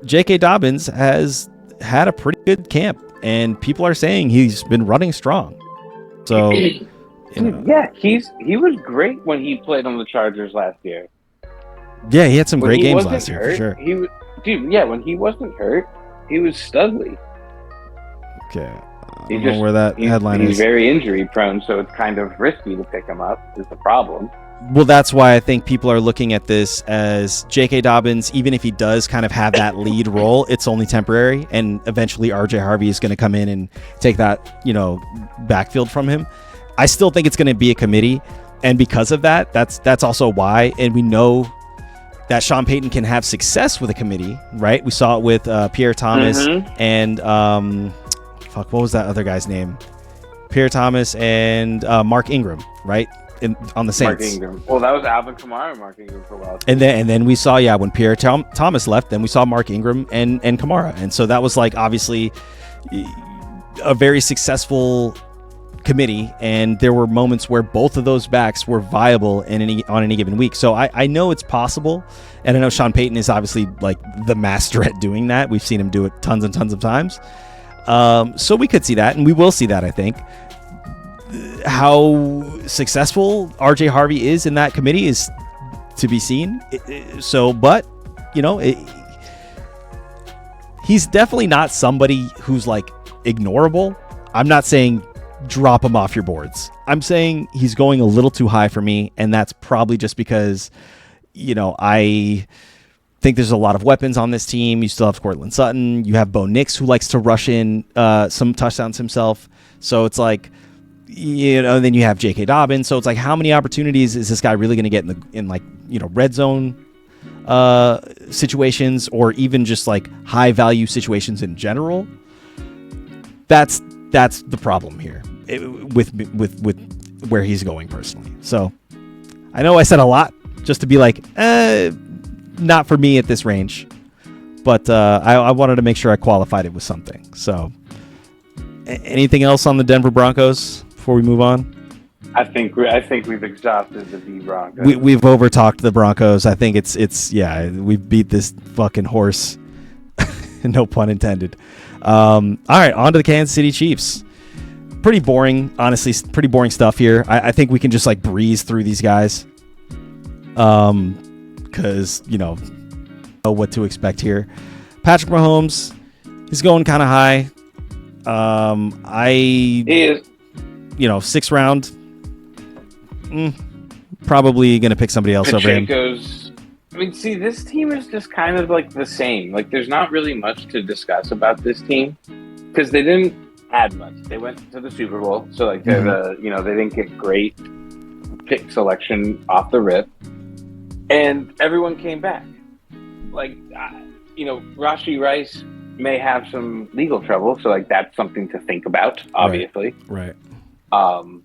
J.K. Dobbins has had a pretty good camp, and people are saying he's been running strong. So, yeah, he was great when he played on the Chargers last year. Yeah, he had some great games last year, for sure. When he wasn't hurt, he was studly. Okay. I don't know where that headline is. He's very injury prone, so it's kind of risky to pick him up, is the problem. Well, that's why I think people are looking at this as J.K. Dobbins, even if he does kind of have that lead role, it's only temporary, and eventually R.J. Harvey is going to come in and take that, backfield from him. I still think it's going to be a committee, and because of that, that's also why, and we know that Sean Payton can have success with a committee, right? We saw it with Pierre Thomas and what was that other guy's name? Pierre Thomas and Mark Ingram, right? On the Saints. Mark Ingram. Well, that was Alvin Kamara and Mark Ingram for a while. And then we saw, when Pierre Thomas left, then we saw Mark Ingram and Kamara. And so that was like obviously a very successful committee, and there were moments where both of those backs were viable on any given week. So I know it's possible, and I know Sean Payton is obviously like the master at doing that. We've seen him do it tons and tons of times. So we could see that, and we will see that, I think. How successful RJ Harvey is in that committee is to be seen. But he's definitely not somebody who's like ignorable. I'm not saying drop him off your boards. I'm saying he's going a little too high for me, and that's probably just because I think there's a lot of weapons on this team. You still have Cortland Sutton. You have Bo Nix, who likes to rush in some touchdowns himself. So it's like, then you have J.K. Dobbins. So it's like, how many opportunities is this guy really going to get in red zone situations, or even just like high value situations in general? That's the problem here with where he's going personally. So I know I said a lot just to be like, not for me at this range, but I wanted to make sure I qualified it with something. So anything else on the Denver Broncos before we move on? I think we've exhausted the Broncos. We've overtalked the Broncos. I think it's we beat this fucking horse. No pun intended. All right, on to the Kansas City Chiefs. pretty boring, honestly. Pretty boring stuff here. I think we can just like breeze through these guys, because know what to expect here. Patrick Mahomes, he's going kind of high. Sixth round. Probably gonna pick somebody else over him. I mean, see, this team is just kind of like the same. Like, there's not really much to discuss about this team because they didn't add much. They went to the Super Bowl, so like they didn't get great pick selection off the rip, and everyone came back. Like, Rashee Rice may have some legal trouble, so like that's something to think about, obviously. Right. But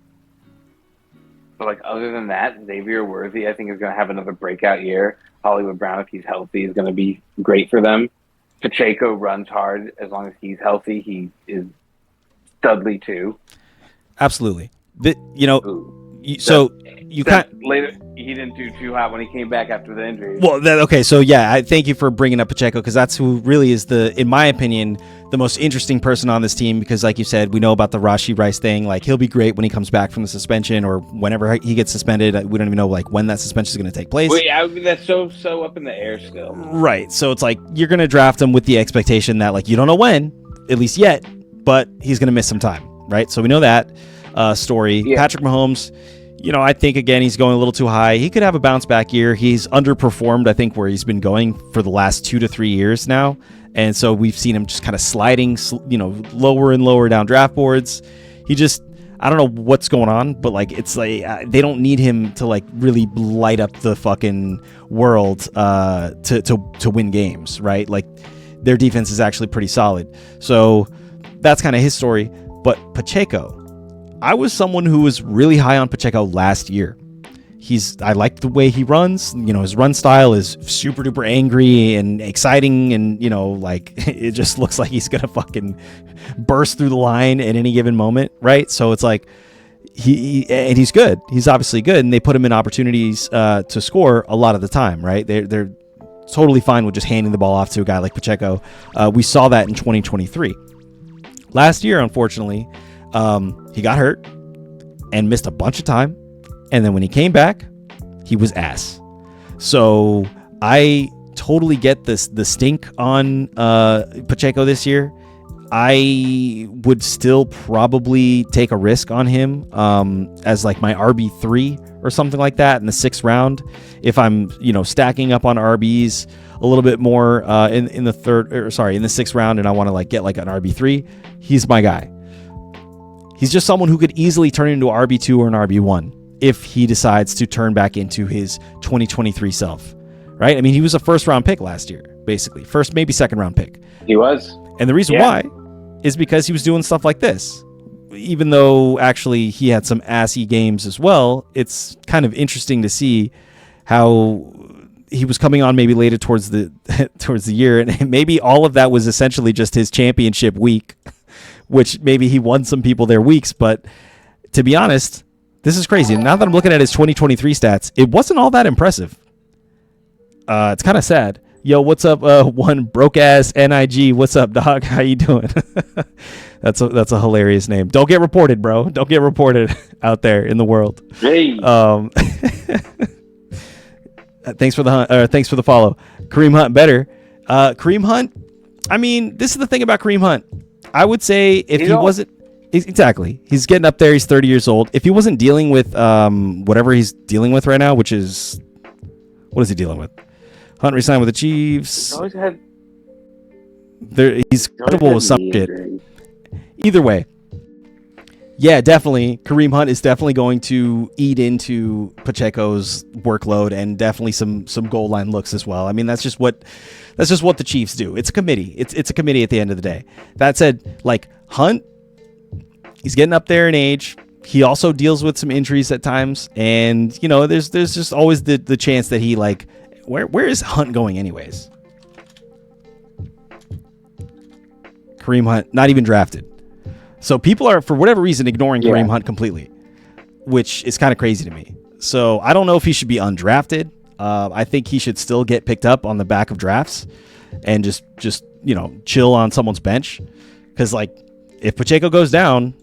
like other than that, Xavier Worthy, I think, is going to have another breakout year. Hollywood Brown, if he's healthy, is going to be great for them. Pacheco runs hard as long as he's healthy. He is Dudley too. Absolutely. Later, he didn't do too hot when he came back after the injury. Well, okay, so yeah, I thank you for bringing up Pacheco, because that's who really is in my opinion, the most interesting person on this team, because like you said, we know about the Rashee Rice thing. Like, he'll be great when he comes back from the suspension or whenever he gets suspended. We don't even know like when that suspension is going to take place. Wait, that's so up in the air still. Right. So it's like you're going to draft him with the expectation that like you don't know when, at least yet, but he's going to miss some time, right? So we know that story. Yeah. Patrick Mahomes, I think, again, he's going a little too high. He could have a bounce back year. He's underperformed, I think, where he's been going for the last 2 to 3 years now. And so we've seen him just kind of sliding, lower and lower down draft boards. I don't know what's going on, but like, it's like they don't need him to like really light up the fucking world to win games, right? Like, their defense is actually pretty solid. So that's kind of his story. But Pacheco, I was someone who was really high on Pacheco last year. I like the way he runs. His run style is super duper angry and exciting, and like it just looks like he's gonna fucking burst through the line at any given moment, right? So it's like he's good. He's obviously good, and they put him in opportunities to score a lot of the time, right? They're totally fine with just handing the ball off to a guy like Pacheco. We saw that in 2023. Last year, unfortunately, he got hurt and missed a bunch of time. And then when he came back, he was ass. So I totally get the stink on Pacheco this year. I would still probably take a risk on him as like my RB3 or something like that in the 6th round. If I'm stacking up on RBs a little bit more in the 6th round, and I want to like get like an RB3, he's my guy. He's just someone who could easily turn into an RB2 or an RB1 if he decides to turn back into his 2023 self, right? I mean, he was a 1st round pick last year, basically. 1st, maybe 2nd round pick. He was. And the reason why is because he was doing stuff like this. Even though actually he had some assy games as well, it's kind of interesting to see how he was coming on maybe later towards the year, and maybe all of that was essentially just his championship week, which maybe he won some people their weeks. But to be honest, this is crazy. Now that I'm looking at his 2023 stats, it wasn't all that impressive. It's kind of sad. Yo, what's up? One broke ass NIG. What's up, dog? How you doing? That's a hilarious name. Don't get reported, bro. Don't get reported out there in the world. Hey. Thanks for the follow. Kareem Hunt better. Kareem Hunt. I mean, this is the thing about Kareem Hunt. I would say if he wasn't exactly, he's getting up there. He's 30 years old. If he wasn't dealing with whatever he's dealing with right now, which is, what is he dealing with? Hunt resigned with the Chiefs. He's comfortable with some shit. Either way, yeah, definitely. Kareem Hunt is definitely going to eat into Pacheco's workload, and definitely some goal line looks as well. I mean, that's just what the Chiefs do. It's a committee. It's a committee at the end of the day. That said, like Hunt, he's getting up there in age. He also deals with some injuries at times, and there's just always the chance that he like. Where is Hunt going anyways? Kareem Hunt, not even drafted. So people are, for whatever reason, ignoring Kareem Hunt completely, which is kind of crazy to me. So I don't know if he should be undrafted. I think he should still get picked up on the back of drafts and just chill on someone's bench. Because like if Pacheco goes down,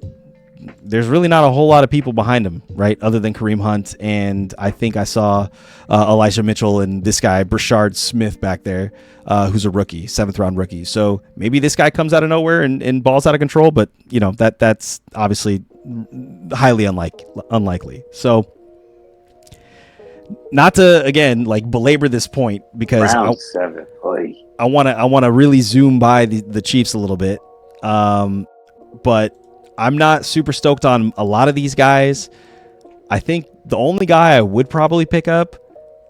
there's really not a whole lot of people behind him, right? Other than Kareem Hunt, and I think I saw Elijah Mitchell and this guy Brashard Smith back there, who's a rookie, 7th round rookie. So maybe this guy comes out of nowhere and balls out of control, but that's obviously highly unlikely. So not to again belabor this point, because round 7, I want to really zoom by the Chiefs a little bit, but I'm not super stoked on a lot of these guys. I think the only guy I would probably pick up,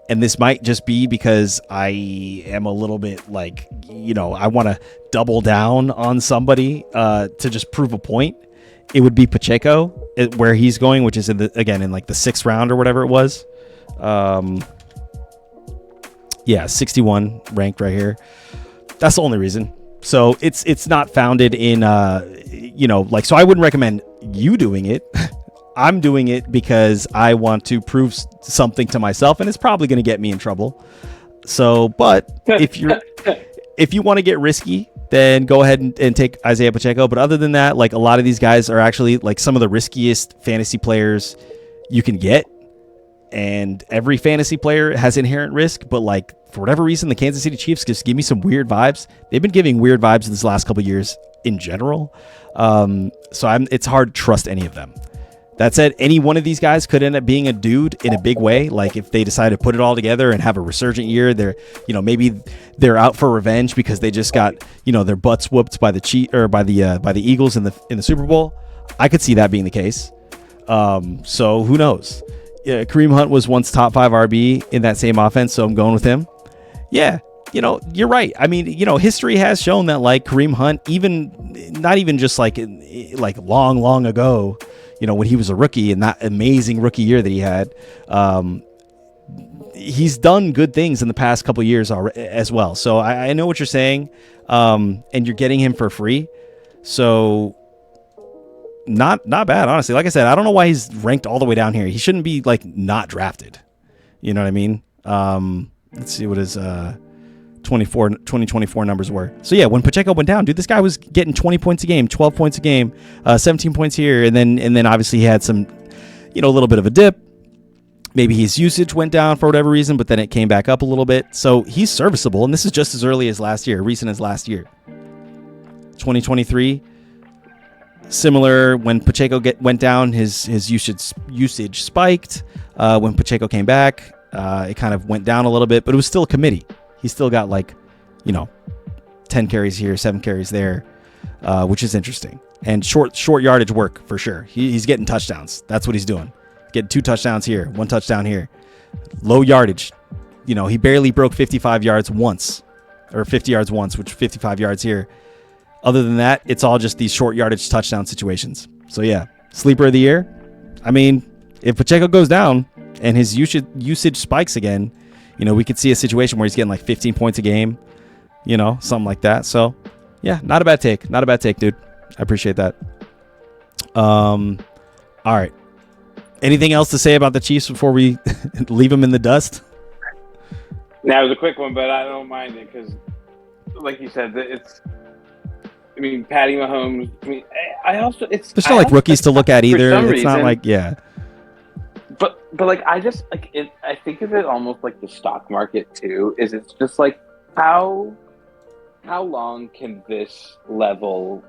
and this might just be because I am a little bit I want to double down on somebody to just prove a point. It would be Pacheco, where he's going, which is in the 6th round or whatever it was. 61 ranked right here. That's the only reason. So it's not founded in so I wouldn't recommend you doing it. I'm doing it because I want to prove something to myself, and it's probably going to get me in trouble. So, but if you want to get risky, then go ahead and take Isaiah Pacheco. But other than that, a lot of these guys are actually some of the riskiest fantasy players you can get. And every fantasy player has inherent risk, but for whatever reason, the Kansas City Chiefs just give me some weird vibes. They've been giving weird vibes this last couple of years in general. So it's hard to trust any of them. That said, any one of these guys could end up being a dude in a big way. If they decide to put it all together and have a resurgent year, maybe they're out for revenge because they just got, their butts whooped by the Eagles in the Super Bowl. I could see that being the case. So who knows? Yeah, Kareem Hunt was once top 5 RB in that same offense, so I'm going with him. Yeah, you're right. I mean, history has shown that Kareem Hunt, not even just long ago, when he was a rookie and that amazing rookie year that he had, he's done good things in the past couple of years as well. So I know what you're saying, and you're getting him for free. So not bad, honestly. Like I said, I don't know why he's ranked all the way down here. He shouldn't be not drafted. You know what I mean? Let's see what his 2024 numbers were. So yeah, when Pacheco went down, dude, this guy was getting 20 points a game, 12 points a game, 17 points here, and then obviously he had some, a little bit of a dip. Maybe his usage went down for whatever reason, but then it came back up a little bit. So he's serviceable, and this is just as early as last year, recent as last year. 2023. Similar, when Pacheco went down, his usage spiked. When Pacheco came back, it kind of went down a little bit, but it was still a committee. He still got 10 carries here, 7 carries there, which is interesting. And short yardage work for sure. He's getting touchdowns. That's what he's doing. Getting 2 touchdowns here, 1 touchdown here. Low yardage. He barely broke 55 yards once, or 50 yards once, which 55 yards here. Other than that, it's all just these short yardage touchdown situations. So yeah, sleeper of the year. I mean, if Pacheco goes down and his usage spikes again, we could see a situation where he's getting 15 points a game, something like that. So yeah, not a bad take. Not a bad take, dude. I appreciate that. All right. Anything else to say about the Chiefs before we leave them in the dust? That was a quick one, but I don't mind it because, like you said, Patty Mahomes. There's not rookies to look at either. It's reason, not But I just it. I think of it almost like the stock market too. It's just how long can this level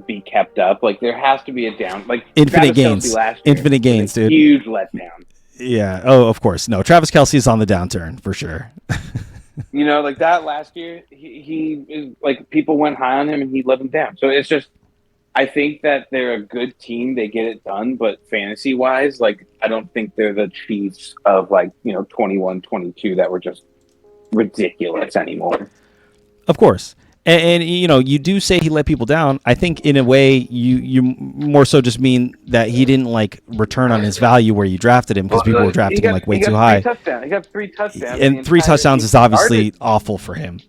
be kept up? There has to be a down. Infinite gains. Infinite gains, dude. Huge letdown. Yeah. Oh, of course. No, Travis Kelce's on the downturn for sure. That last year, he people went high on him and he let them down. So it's just, I think that they're a good team. They get it done, but fantasy wise, I don't think they're the Chiefs of 21, 22 that were just ridiculous anymore. Of course. And you do say he let people down. I think in a way you more so just mean that he didn't return on his value where you drafted him because people were drafting him way too high. He got 3 touchdowns. And 3 touchdowns is obviously awful for him.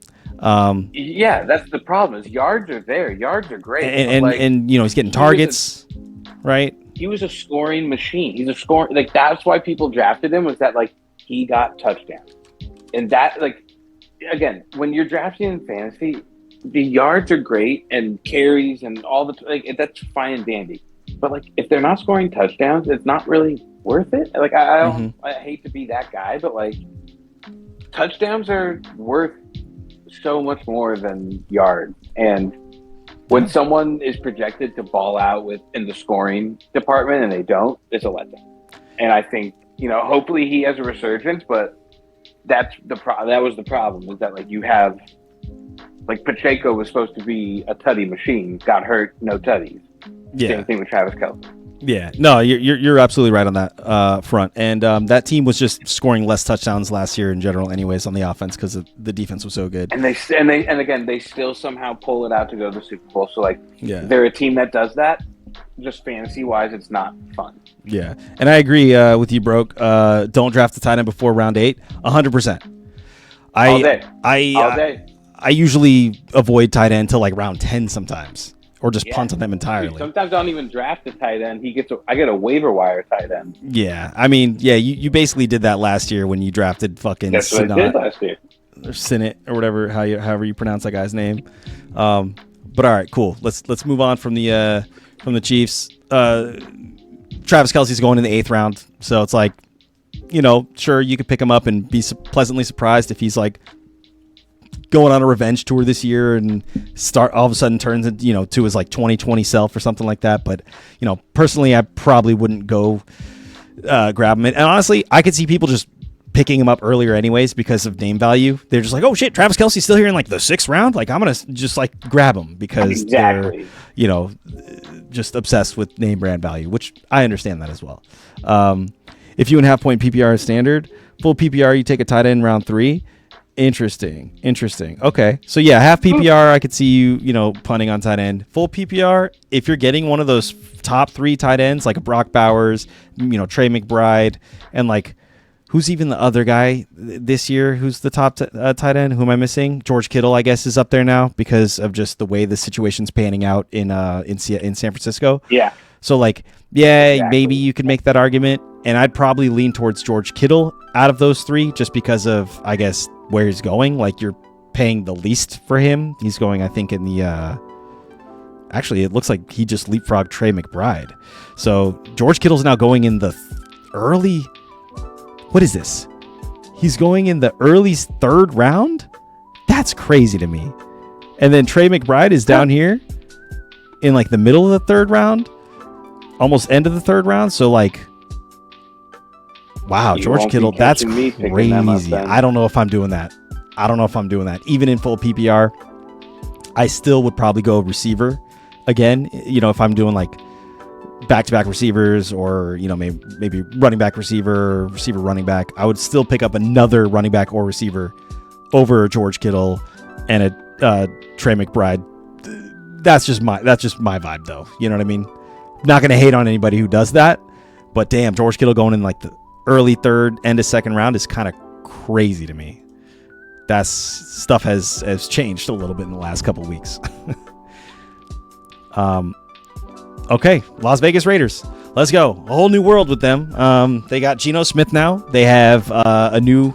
Yeah, that's the problem. Is yards are there. Yards are great. And he's getting targets, right? He was a scoring machine. He's a scoring that's why people drafted him, was that he got touchdowns. And that again, when you're drafting in fantasy, the yards are great and carries and all the that's fine and dandy. But like, if they're not scoring touchdowns, it's not really worth it. Like, I don't. I hate to be that guy, but like, touchdowns are worth so much more than yards. And when someone is projected to ball out in the scoring department and they don't, it's a letdown. And I think, hopefully he has a resurgence, but that was the problem, is that like you have, like, Pacheco was supposed to be a tutty machine, got hurt, no tutties. Yeah. Same thing with Travis Kelce. Yeah, no, you're absolutely right on that front. And that team was just scoring less touchdowns last year in general, anyways, on the offense because the defense was so good. And they still somehow pull it out to go to the Super Bowl. So like, they're a team that does that. Just fantasy wise, it's not fun. Yeah, and I agree with you, Broke. Don't draft the tight end before round 8. 100%. All day. I usually avoid tight end till like round 10 sometimes. Or just punt on them entirely. Dude, sometimes I don't even draft a tight end. I get a waiver wire tight end. Yeah, I mean, you basically did that last year when you drafted fucking. That's what I did last year. Or Sinnott or whatever, however you pronounce that guy's name. But all right, cool. Let's move on from the Chiefs. Travis Kelce's going in the 8th round, so it's like, sure, you could pick him up and be pleasantly surprised if he's like going on a revenge tour this year and all of a sudden turns into, to his like 2020 self or something like that. But, personally, I probably wouldn't go grab him. And honestly, I could see people just picking him up earlier anyways because of name value. They're just like, oh shit, Travis Kelce's still here in like the 6th round. Like, I'm going to just like grab him because they're, just obsessed with name brand value, which I understand that as well. If you and half-point PPR is standard, full PPR, you take a tight end in round 3. Interesting. Okay. So yeah, half PPR, I could see you, punting on tight end. Full PPR, if you're getting one of those top 3 tight ends, like a Brock Bowers, Trey McBride, and like, who's even the other guy this year? Who's the top tight end? Who am I missing? George Kittle, I guess, is up there now because of just the way the situation's panning out in San Francisco. Yeah. So like, maybe you could make that argument, and I'd probably lean towards George Kittle out of those 3 just because of, I guess, where he's going. Like, you're paying the least for him. He's going, I think, in the actually, it looks like he just leapfrogged Trey McBride. So George Kittle's now going in the early, what is this? He's going in the early 3rd round? That's crazy to me. And then Trey McBride is down here in like the middle of the 3rd round, almost end of the 3rd round. So like, wow, George Kittle, that's crazy. I don't know if I'm doing that. Even in full PPR, I still would probably go receiver again. If I'm doing like back-to-back receivers or, maybe running back receiver running back, I would still pick up another running back or receiver over George Kittle and a Trey McBride. That's just my vibe, though. You know what I mean? Not going to hate on anybody who does that, but damn, George Kittle going in like the early 3rd, end of 2nd round is kind of crazy to me. That's stuff has changed a little bit in the last couple of weeks. Okay, Las Vegas Raiders. Let's go. A whole new world with them. They got Geno Smith now. They have a new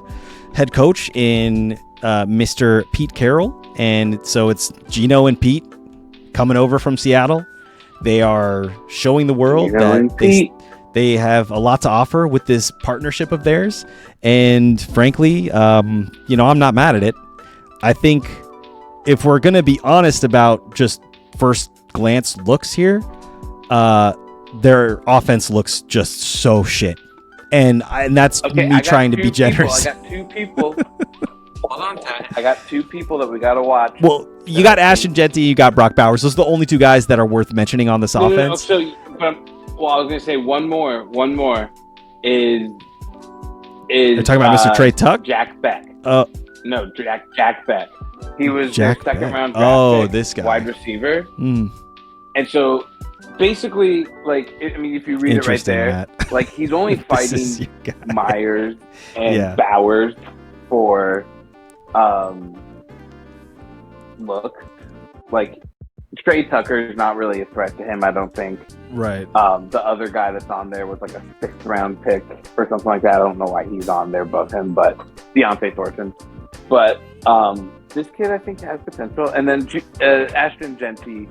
head coach in Mr. Pete Carroll. And so it's Geno and Pete coming over from Seattle. They are showing the world that they have a lot to offer with this partnership of theirs. And frankly, I'm not mad at it. I think if we're going to be honest about just first glance looks here, their offense looks just so shit. And that's me trying to be generous. I got 2 people. Hold on, I got 2 people that we got to watch. Well, you got Ashton Jeanty, you got Brock Bowers. Those are the only 2 guys that are worth mentioning on this offense. I was going to say one more is You're talking about Mr. Trey Tuck? Jack Beck. No, Jack Beck. He was their second round draft pick, this guy. Wide receiver. And so basically, like, if you read it right there, like, he's only fighting Myers and Bowers for look. Like, Trey Tucker is not really a threat to him, I don't think. Right. The other guy that's on there was like a 6th round pick or something like that. I don't know why he's on there above him, but Deontay Thornton. But this kid, I think, has potential. And then Ashton Jeanty,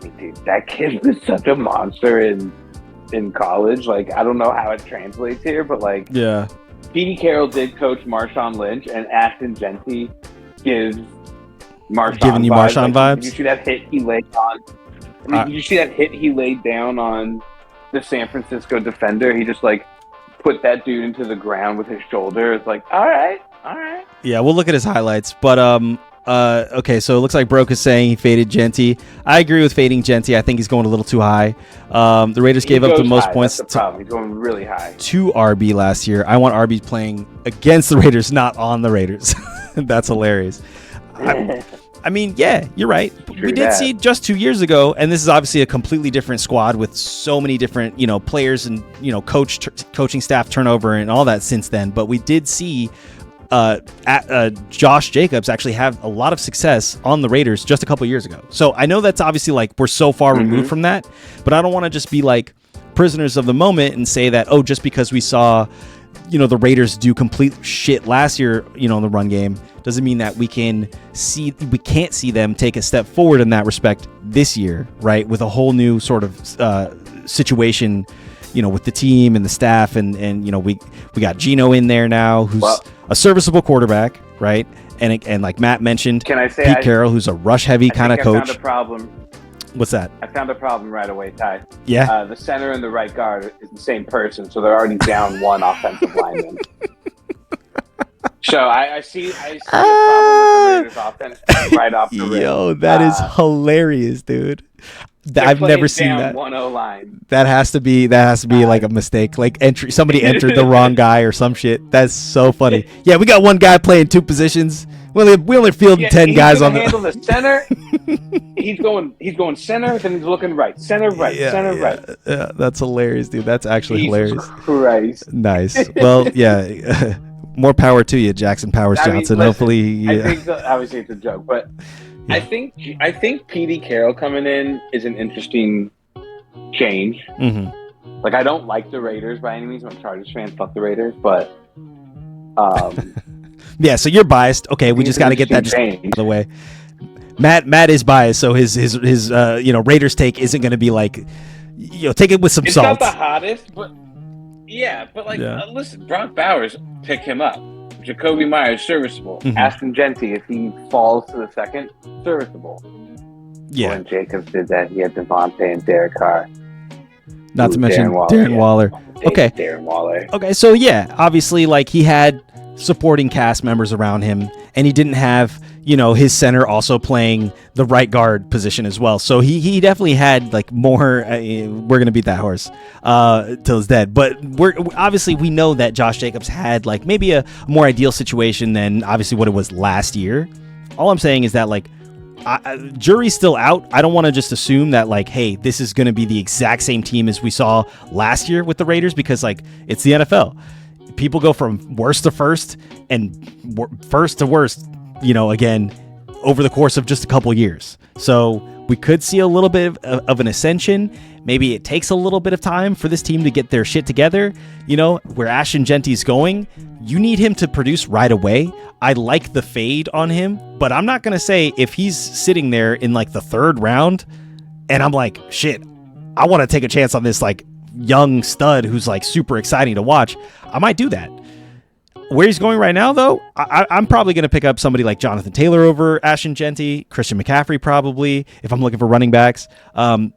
dude, that kid was such a monster in college. Like, I don't know how it translates here, but like, yeah, Petey Carroll did coach Marshawn Lynch, and Ashton Genty gives Marshawn giving you Marshawn vibes. Did you see that hit he laid on? Did you see that hit he laid down on the San Francisco defender? He just like put that dude into the ground with his shoulder. It's like, all right. Yeah, we'll look at his highlights. But okay, so it looks like Broke is saying he faded Genty. I agree with fading Genty. I think he's going a little too high. The Raiders gave up the most points. That's the problem. He's going really high. To RB last year. I want RB playing against the Raiders, not on the Raiders. That's hilarious. I mean, yeah, you're right. We did see just 2 years ago, and this is obviously a completely different squad with so many different, players and, coaching staff turnover and all that since then. But we did see Josh Jacobs actually have a lot of success on the Raiders just a couple years ago. So I know that's obviously like we're so far removed from that, but I don't want to just be like prisoners of the moment and say that, just because we saw, the Raiders do complete shit last year, in the run game, doesn't mean that we can't see them take a step forward in that respect this year, right? With a whole new sort of situation, with the team and the staff, and we got Geno in there now, who's a serviceable quarterback, right? And like Matt mentioned, can I say Pete Carroll, who's a rush heavy kind of coach. I found a problem. What's that? I found a problem right away, Ty. Yeah. The center and the right guard is the same person, so they're already down one offensive lineman. So I see a problem with the Raiders offense right off the rip. Yo, that is hilarious, dude. I've never seen that. 1-0 line. That has to be like a mistake. Like somebody entered the wrong guy or some shit. That's so funny. Yeah, we got one guy playing two positions. We only fielded 10 guys on the handle the center. He's going center, then he's looking right. Center right. Yeah, that's hilarious, dude. That's actually hilarious. Christ. Nice. Well, yeah. More power to you, Jackson Powers Johnson. Listen, hopefully, yeah. I think obviously it's a joke, but yeah. I think Petey Carroll coming in is an interesting change. Mm-hmm. Like, I don't like the Raiders by any means. I'm a Chargers fan. Fuck the Raiders, but yeah. So you're biased. Okay, we just got to get that just out of the way. Matt is biased, so his Raiders take isn't going to be like, take it with some salt. It's not the hottest, but. Yeah, but listen, Brock Bowers, pick him up. Jacoby Myers, serviceable. Mm-hmm. Aston Genty, if he falls to the second, serviceable. Yeah. When Jacobs did that, he had Devontae and Derek Carr. Not to mention Darren Waller. Okay. Darren Waller. Okay, so yeah, obviously, like, he had supporting cast members around him, and he didn't have, his center also playing the right guard position as well. So he definitely had like more. We're gonna beat that horse till it's dead. But we know that Josh Jacobs had like maybe a more ideal situation than obviously what it was last year. All I'm saying is that like jury's still out. I don't want to just assume that like, hey, this is gonna be the exact same team as we saw last year with the Raiders, because like it's the NFL. People go from worst to first and first to worst, again, over the course of just a couple years. So we could see a little bit of an ascension. Maybe it takes a little bit of time for this team to get their shit together. Where Ashton Genty's going, you need him to produce right away. I like the fade on him, but I'm not going to say if he's sitting there in like the third round and I'm like, shit, I want to take a chance on this like young stud who's like super exciting to watch. I might do that. Where he's going right now, though, I'm probably going to pick up somebody like Jonathan Taylor over Ashton Genty, Christian McCaffrey probably, if I'm looking for running backs. Devon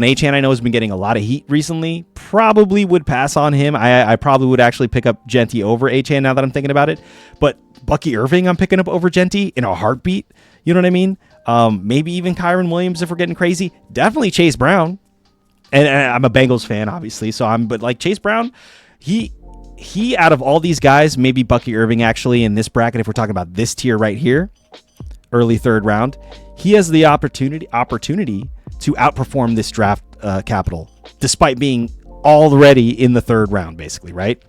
Achane, I know, has been getting a lot of heat recently. Probably would pass on him. I probably would actually pick up Genty over Achane now that I'm thinking about it. But Bucky Irving, I'm picking up over Genty in a heartbeat. You know what I mean? Maybe even Kyron Williams if we're getting crazy. Definitely Chase Brown. And I'm a Bengals fan, obviously. But like Chase Brown, he out of all these guys, maybe Bucky Irving actually in this bracket, if we're talking about this tier right here, early third round, he has the opportunity to outperform this draft capital, despite being already in the third round, basically, right?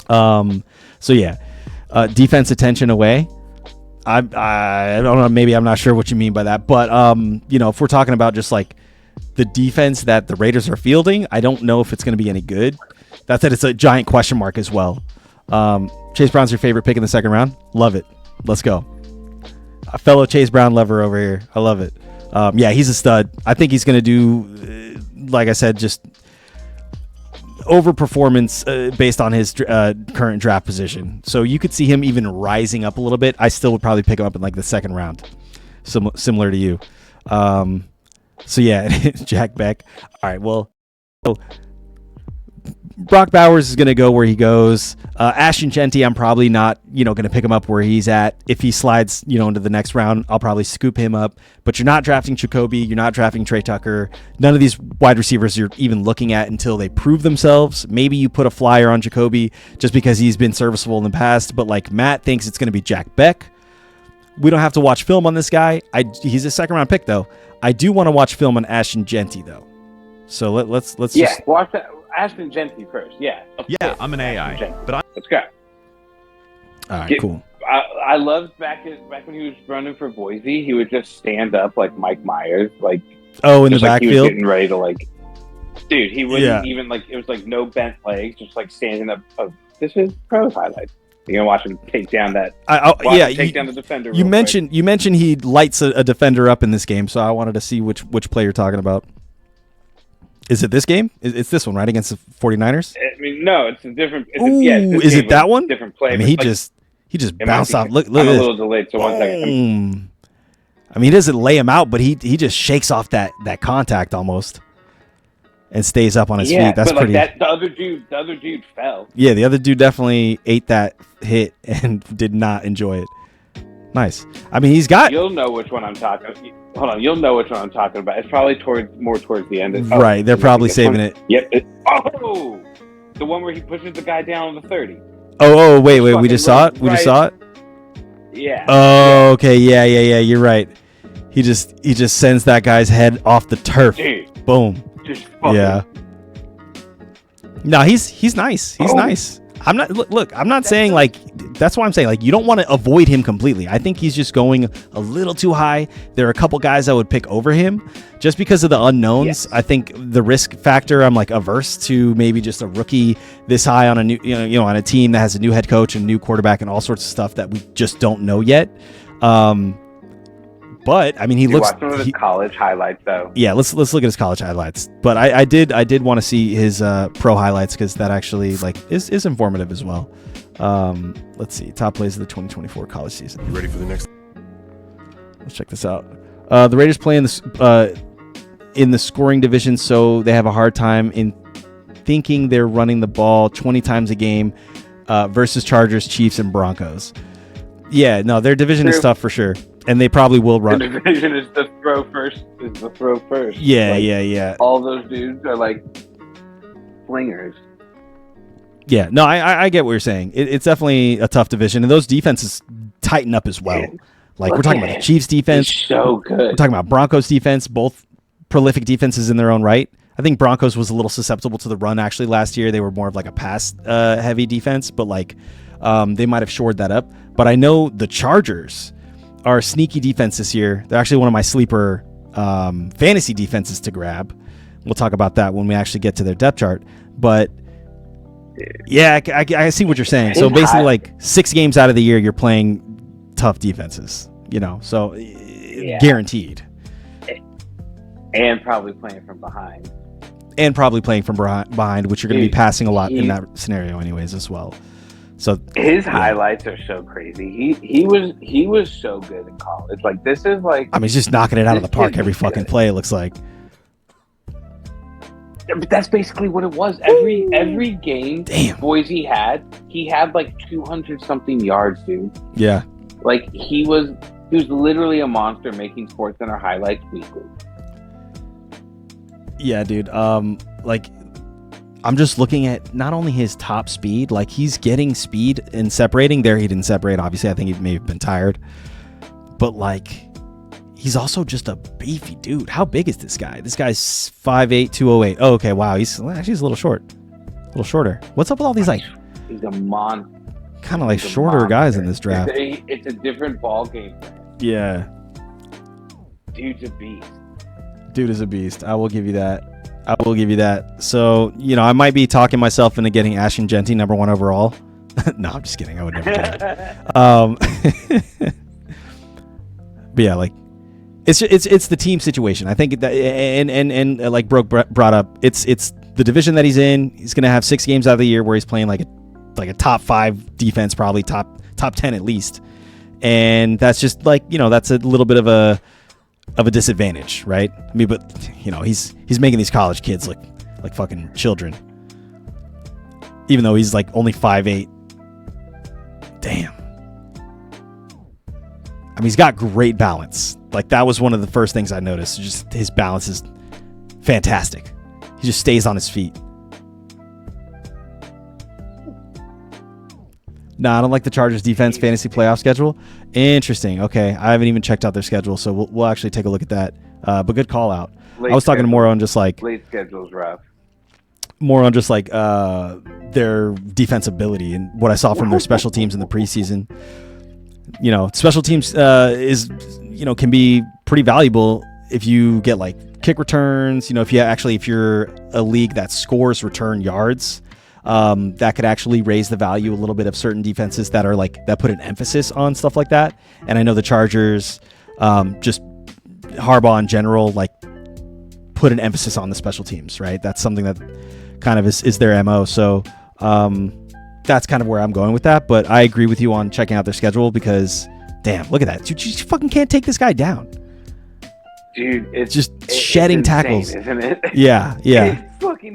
So yeah, defense attention away. I don't know, maybe I'm not sure what you mean by that, but if we're talking about just like the defense that the Raiders are fielding, I don't know if it's going to be any good. That said, it's a giant question mark as well. Chase Brown's your favorite pick in the second round? Love it. Let's go. A fellow Chase Brown lover over here. I love it. Yeah, he's a stud. I think he's going to do, like I said, just overperformance based on his current draft position. So you could see him even rising up a little bit. I still would probably pick him up in like the second round, similar to you. So yeah, Jack Beck. All right, well, Brock Bowers is going to go where he goes. Ashton Genty, I'm probably not, going to pick him up where he's at. If he slides, into the next round, I'll probably scoop him up. But you're not drafting Jacoby. You're not drafting Trey Tucker. None of these wide receivers you're even looking at until they prove themselves. Maybe you put a flyer on Jacoby just because he's been serviceable in the past. But like Matt thinks it's going to be Jack Beck. We don't have to watch film on this guy. He's a second round pick though. I do want to watch film on Ashton Genty though. So let's just watch that. Ashton Genty first. Yeah. Yeah, I'm an AI. Let's go. All right, cool. I loved back when he was running for Boise, he would just stand up like Mike Myers, like in the backfield, he was getting ready to dude. He wouldn't even it was like no bent legs, just like standing up. This is pro highlights. You're gonna watch him take down that. Take down the defender. You mentioned he lights a defender up in this game, so I wanted to see which play you're talking about. Is it this game? It's this one, right? Against the 49ers? I mean, no, it's a different. Is it that one? Different play. I mean, he just bounced off. Look, I'm a little delayed, so 1 second. I mean, he doesn't lay him out, but he just shakes off that contact almost and stays up on his feet. That's pretty. The other dude fell. Yeah, the other dude definitely ate that hit and did not enjoy it. Nice. I mean, he's got. You'll know which one I'm talking. Hold on, you'll know which one I'm talking about. It's probably more towards the end. Right, they're probably saving it. Yep. The one where he pushes the guy down on the 30. Oh, wait, we just saw it. We just saw it. Yeah. Oh, okay, yeah. You're right. He just sends that guy's head off the turf. Dude, boom. Yeah. No, he's nice. He's nice. I'm not. Look, I'm not saying like. That's why I'm saying like you don't want to avoid him completely. I think he's just going a little too high. There are a couple guys I would pick over him just because of the unknowns. Yes. I think the risk factor. I'm like averse to maybe just a rookie this high on a new, on a team that has a new head coach and new quarterback and all sorts of stuff that we just don't know yet. But I mean, he looks. Watch his college highlights, though. Yeah, let's look at his college highlights. But I did want to see his pro highlights because that actually is informative as well. Let's see, top plays of the 2024 college season. You ready for the next? Let's check this out. The Raiders play in the scoring division, so they have a hard time in thinking they're running the ball 20 times a game versus Chargers, Chiefs, and Broncos. Yeah, no, their division is tough for sure. And they probably will run. The division is the throw first. Yeah, yeah. All those dudes are like flingers. Yeah, no, I get what you're saying. It's definitely a tough division, and those defenses tighten up as well. Like we're talking about the Chiefs defense. It's so good. We're talking about Broncos defense, both prolific defenses in their own right. I think Broncos was a little susceptible to the run actually last year. They were more of like a pass heavy defense, but they might have shored that up. But I know the Chargers are a sneaky defense this year. They're actually one of my sleeper fantasy defenses to grab. We'll talk about that when we actually get to their depth chart. But yeah, I see what you're saying. So basically, like 6 games out of the year, you're playing tough defenses. So guaranteed. And probably playing from behind. Which you're going to be passing a lot in that scenario, anyways, as well. So his highlights are so crazy. He was so good in college. Like this is like. I mean, he's just knocking it out of the park every fucking play. It looks like. But that's basically what it was. Every game Boise he had like 200 something yards, dude. Yeah. Like he was literally a monster making SportsCenter highlights weekly. Yeah, dude. I'm just looking at not only his top speed, like he's getting speed and separating. There he didn't separate, obviously. I think he may have been tired. But like he's also just a beefy dude. How big is this guy? This guy's 5'8", 208. Oh, okay, wow. He's actually a little short. A little shorter. What's up with all these he's a monster. Kind of like shorter guys in this draft. It's a different ball game. Yeah. Dude's a beast. Dude is a beast. I will give you that. So, I might be talking myself into getting Ashton Genty number 1 overall. No, I'm just kidding. I would never do that. But yeah, like It's the team situation. I think that, and like Broke brought up, it's the division that he's in. He's gonna have 6 games out of the year where he's playing like a top 5 defense, probably top 10 at least, and that's just like, that's a little bit of a disadvantage, right? I mean, but he's making these college kids look like fucking children, even though he's like only 5'8". Damn. I mean, he's got great balance. Like, that was one of the first things I noticed. Just his balance is fantastic. He just stays on his feet. No, I don't like the Chargers defense fantasy playoff schedule. Interesting. Okay, I haven't even checked out their schedule, so we'll actually take a look at that. But good call out. I was talking more on just like late schedule's rough. More on just like their defensibility and what I saw from their special teams in the preseason. Special teams can be pretty valuable if you get like kick returns. If you're a league that scores return yards, that could actually raise the value a little bit of certain defenses that are like that put an emphasis on stuff like that. And I know the Chargers, just Harbaugh in general, like put an emphasis on the special teams, right? That's something that kind of is their MO. So that's kind of where I'm going with that. But I agree with you on checking out their schedule because, damn, look at that. Dude, you just fucking can't take this guy down. Dude, it's shedding insane, tackles, isn't it? Yeah. It's fucking.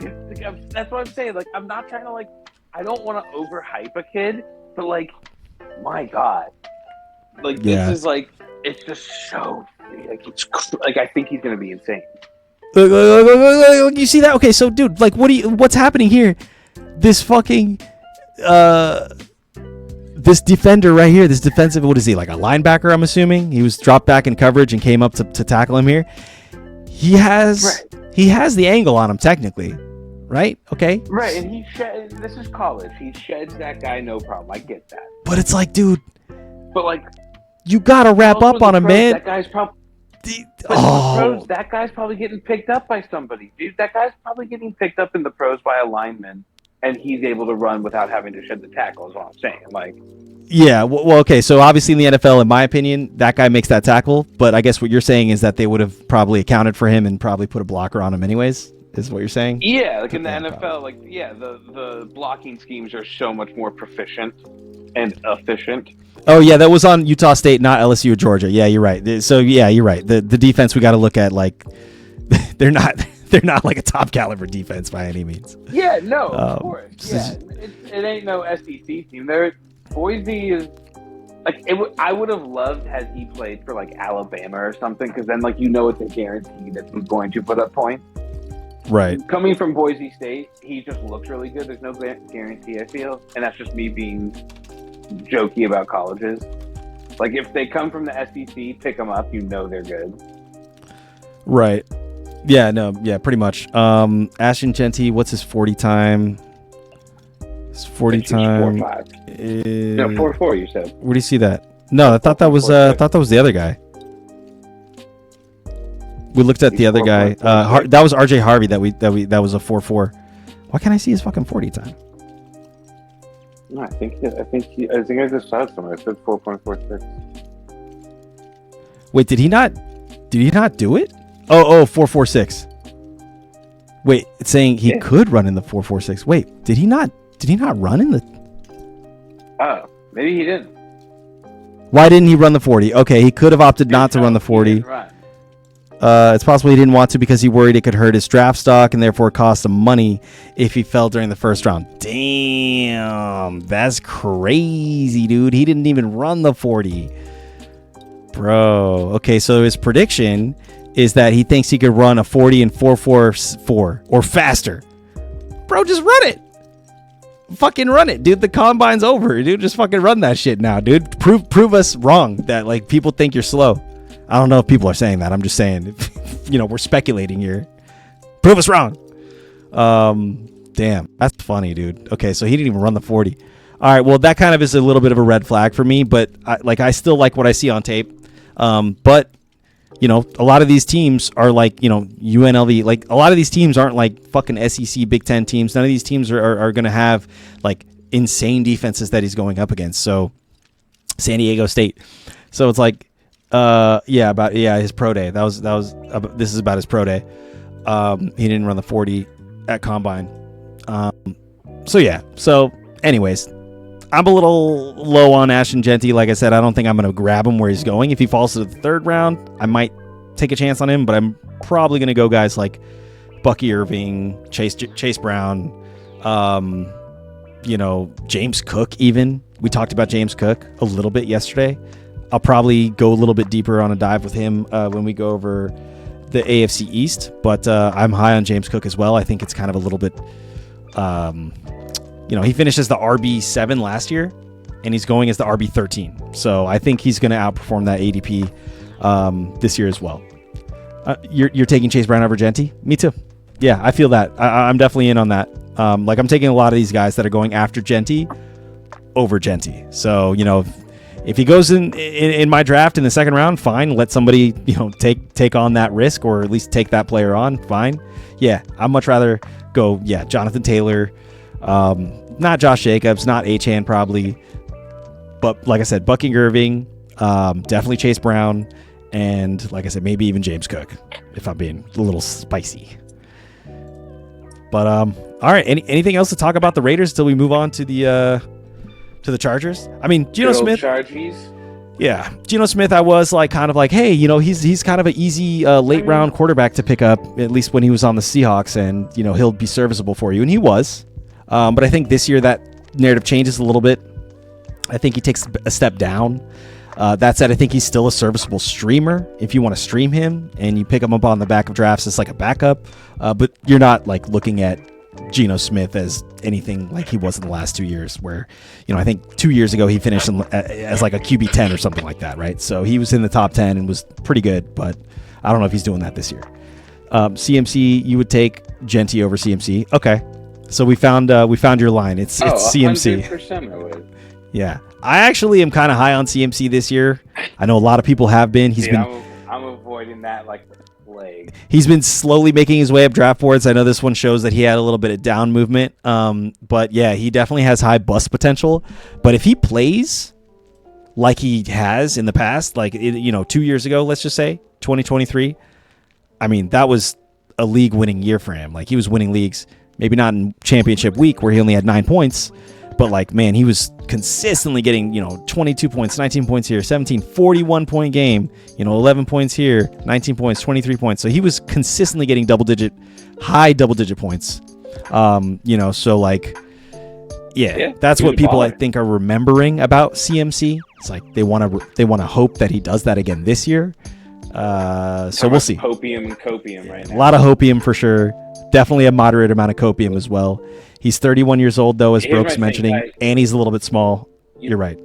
That's what I'm saying. Like, I'm not trying to I don't want to overhype a kid, but like, my God, like this is like, it's just so like I think he's gonna be insane. Look, you see that? Okay, so dude, like, what's happening here? This fucking this defender right here, this defensive, what is he, like a linebacker? I'm assuming he was dropped back in coverage and came up to tackle him here. He has the angle on him technically, right? Okay, right, and this is college. He sheds that guy, no problem. I get that, but it's like, dude, but like, you gotta wrap up on him, man. That guy's probably. Pros, that guy's probably getting picked up by somebody, dude. That guy's probably getting picked up in the pros by a lineman, and he's able to run without having to shed the tackle, is what I'm saying. Like, yeah, well, okay, so obviously in the NFL, in my opinion, that guy makes that tackle, but I guess what you're saying is that they would have probably accounted for him and probably put a blocker on him anyways, is what you're saying? Yeah, like in the NFL, like, yeah, the blocking schemes are so much more proficient and efficient. Oh yeah, that was on Utah State, not LSU or Georgia. Yeah, you're right. So yeah, you're right. The defense we got to look at, like, they're not like a top caliber defense by any means. Yeah, no, of course. Yeah, it ain't no SEC team. Boise is like I would have loved had he played for like Alabama or something, because then like it's a guarantee that he's going to put up points. Right. Coming from Boise State, he just looks really good. There's no guarantee, I feel, and that's just me being jokey about colleges. Like, if they come from the SEC, pick them up, they're good. Right. Yeah, no, yeah, pretty much. Ashton Genty, what's his 40 time? His 40 time. 4.5. No, 4.4, you said. Where do you see that? No, I thought that was the other guy. We looked at the other guy. That was RJ Harvey that was a 4.4. Why can't I see his fucking 40 time? No, I think I just saw it somewhere. It said 4.46. Wait, did he not do it? Oh, 4.46. Wait, it's saying he could run in the 4.46. Wait, did he not run in the? Oh, maybe he didn't. Why didn't he run the 40? Okay, he could have opted not to run the 40. It's possible he didn't want to because he worried it could hurt his draft stock and therefore cost him money if he fell during the first round. Damn, that's crazy, dude. He didn't even run the 40. Bro, okay, so his prediction is that he thinks he could run a 40 in 4.44 or faster. Bro, just run it. Fucking run it, dude. The combine's over, dude. Just fucking run that shit now, dude. Prove us wrong that like people think you're slow. I don't know if people are saying that. I'm just saying, we're speculating here. Prove us wrong. Damn, that's funny, dude. Okay, so he didn't even run the 40. All right, well, that kind of is a little bit of a red flag for me, but I still like what I see on tape. But a lot of these teams are like, UNLV. Like, a lot of these teams aren't like fucking SEC Big Ten teams. None of these teams are going to have like insane defenses that he's going up against. So San Diego State. So it's like, His pro day. This is about his pro day. He didn't run the 40 at combine. So anyways, I'm a little low on Ashton Genty. Like I said, I don't think I'm going to grab him where he's going. If he falls to the third round, I might take a chance on him, but I'm probably going to go guys like Bucky Irving, Chase Brown, James Cook even. We talked about James Cook a little bit yesterday. I'll probably go a little bit deeper on a dive with him when we go over the AFC East, but I'm high on James Cook as well. I think it's kind of a little bit, he finished as the RB7 last year, and he's going as the RB13. So I think he's going to outperform that ADP this year as well. You're taking Chase Brown over Genty? Me too. Yeah, I feel that. I'm definitely in on that. I'm taking a lot of these guys that are going after Genty over Genty. So, if he goes in my draft in the second round, fine. Let somebody, take on that risk, or at least take that player on. Fine. Yeah, I'd much rather go, Jonathan Taylor, not Josh Jacobs, not Achane probably. But like I said, Bucky Irving, definitely Chase Brown, and like I said, maybe even James Cook, if I'm being a little spicy. But all right, anything else to talk about the Raiders until we move on to the Chargers? I mean, Geno Smith. Chargers. Yeah, Geno Smith. I was hey, he's kind of an easy late round quarterback to pick up, at least when he was on the Seahawks, and he'll be serviceable for you, and he was. But I think this year that narrative changes a little bit. I think he takes a step down. That said, I think he's still a serviceable streamer if you want to stream him and you pick him up on the back of drafts as like a backup. But you're not looking at Geno Smith as anything like he was in the last 2 years, where I think 2 years ago he finished as like a QB 10 or something like that, right? So he was in the top 10 and was pretty good, but I don't know if he's doing that this year. CMC, you would take Genty over CMC. Okay, so we found your line. It's CMC. 100% I would. Yeah, I actually am kind of high on CMC this year. I know a lot of people have been. I'm avoiding that like the plague. He's been slowly making his way up draft boards. I know this one shows that he had a little bit of down movement. But yeah, he definitely has high bust potential. But if he plays like he has in the past, 2 years ago, let's just say 2023, I mean, that was a league winning year for him. He was winning leagues, maybe not in championship week where he only had 9 points, but he was consistently getting, 22 points, 19 points here, 17, 41 point game, 11 points here, 19 points, 23 points. So he was consistently getting high double digit points. That's what people I think are remembering about CMC. It's they want to hope that he does that again this year. So we'll see. Hopium and copium right now. A lot of hopium for sure. Definitely a moderate amount of copium as well. He's 31 years old, though, as Brooks mentioning, and he's a little bit small. You're right.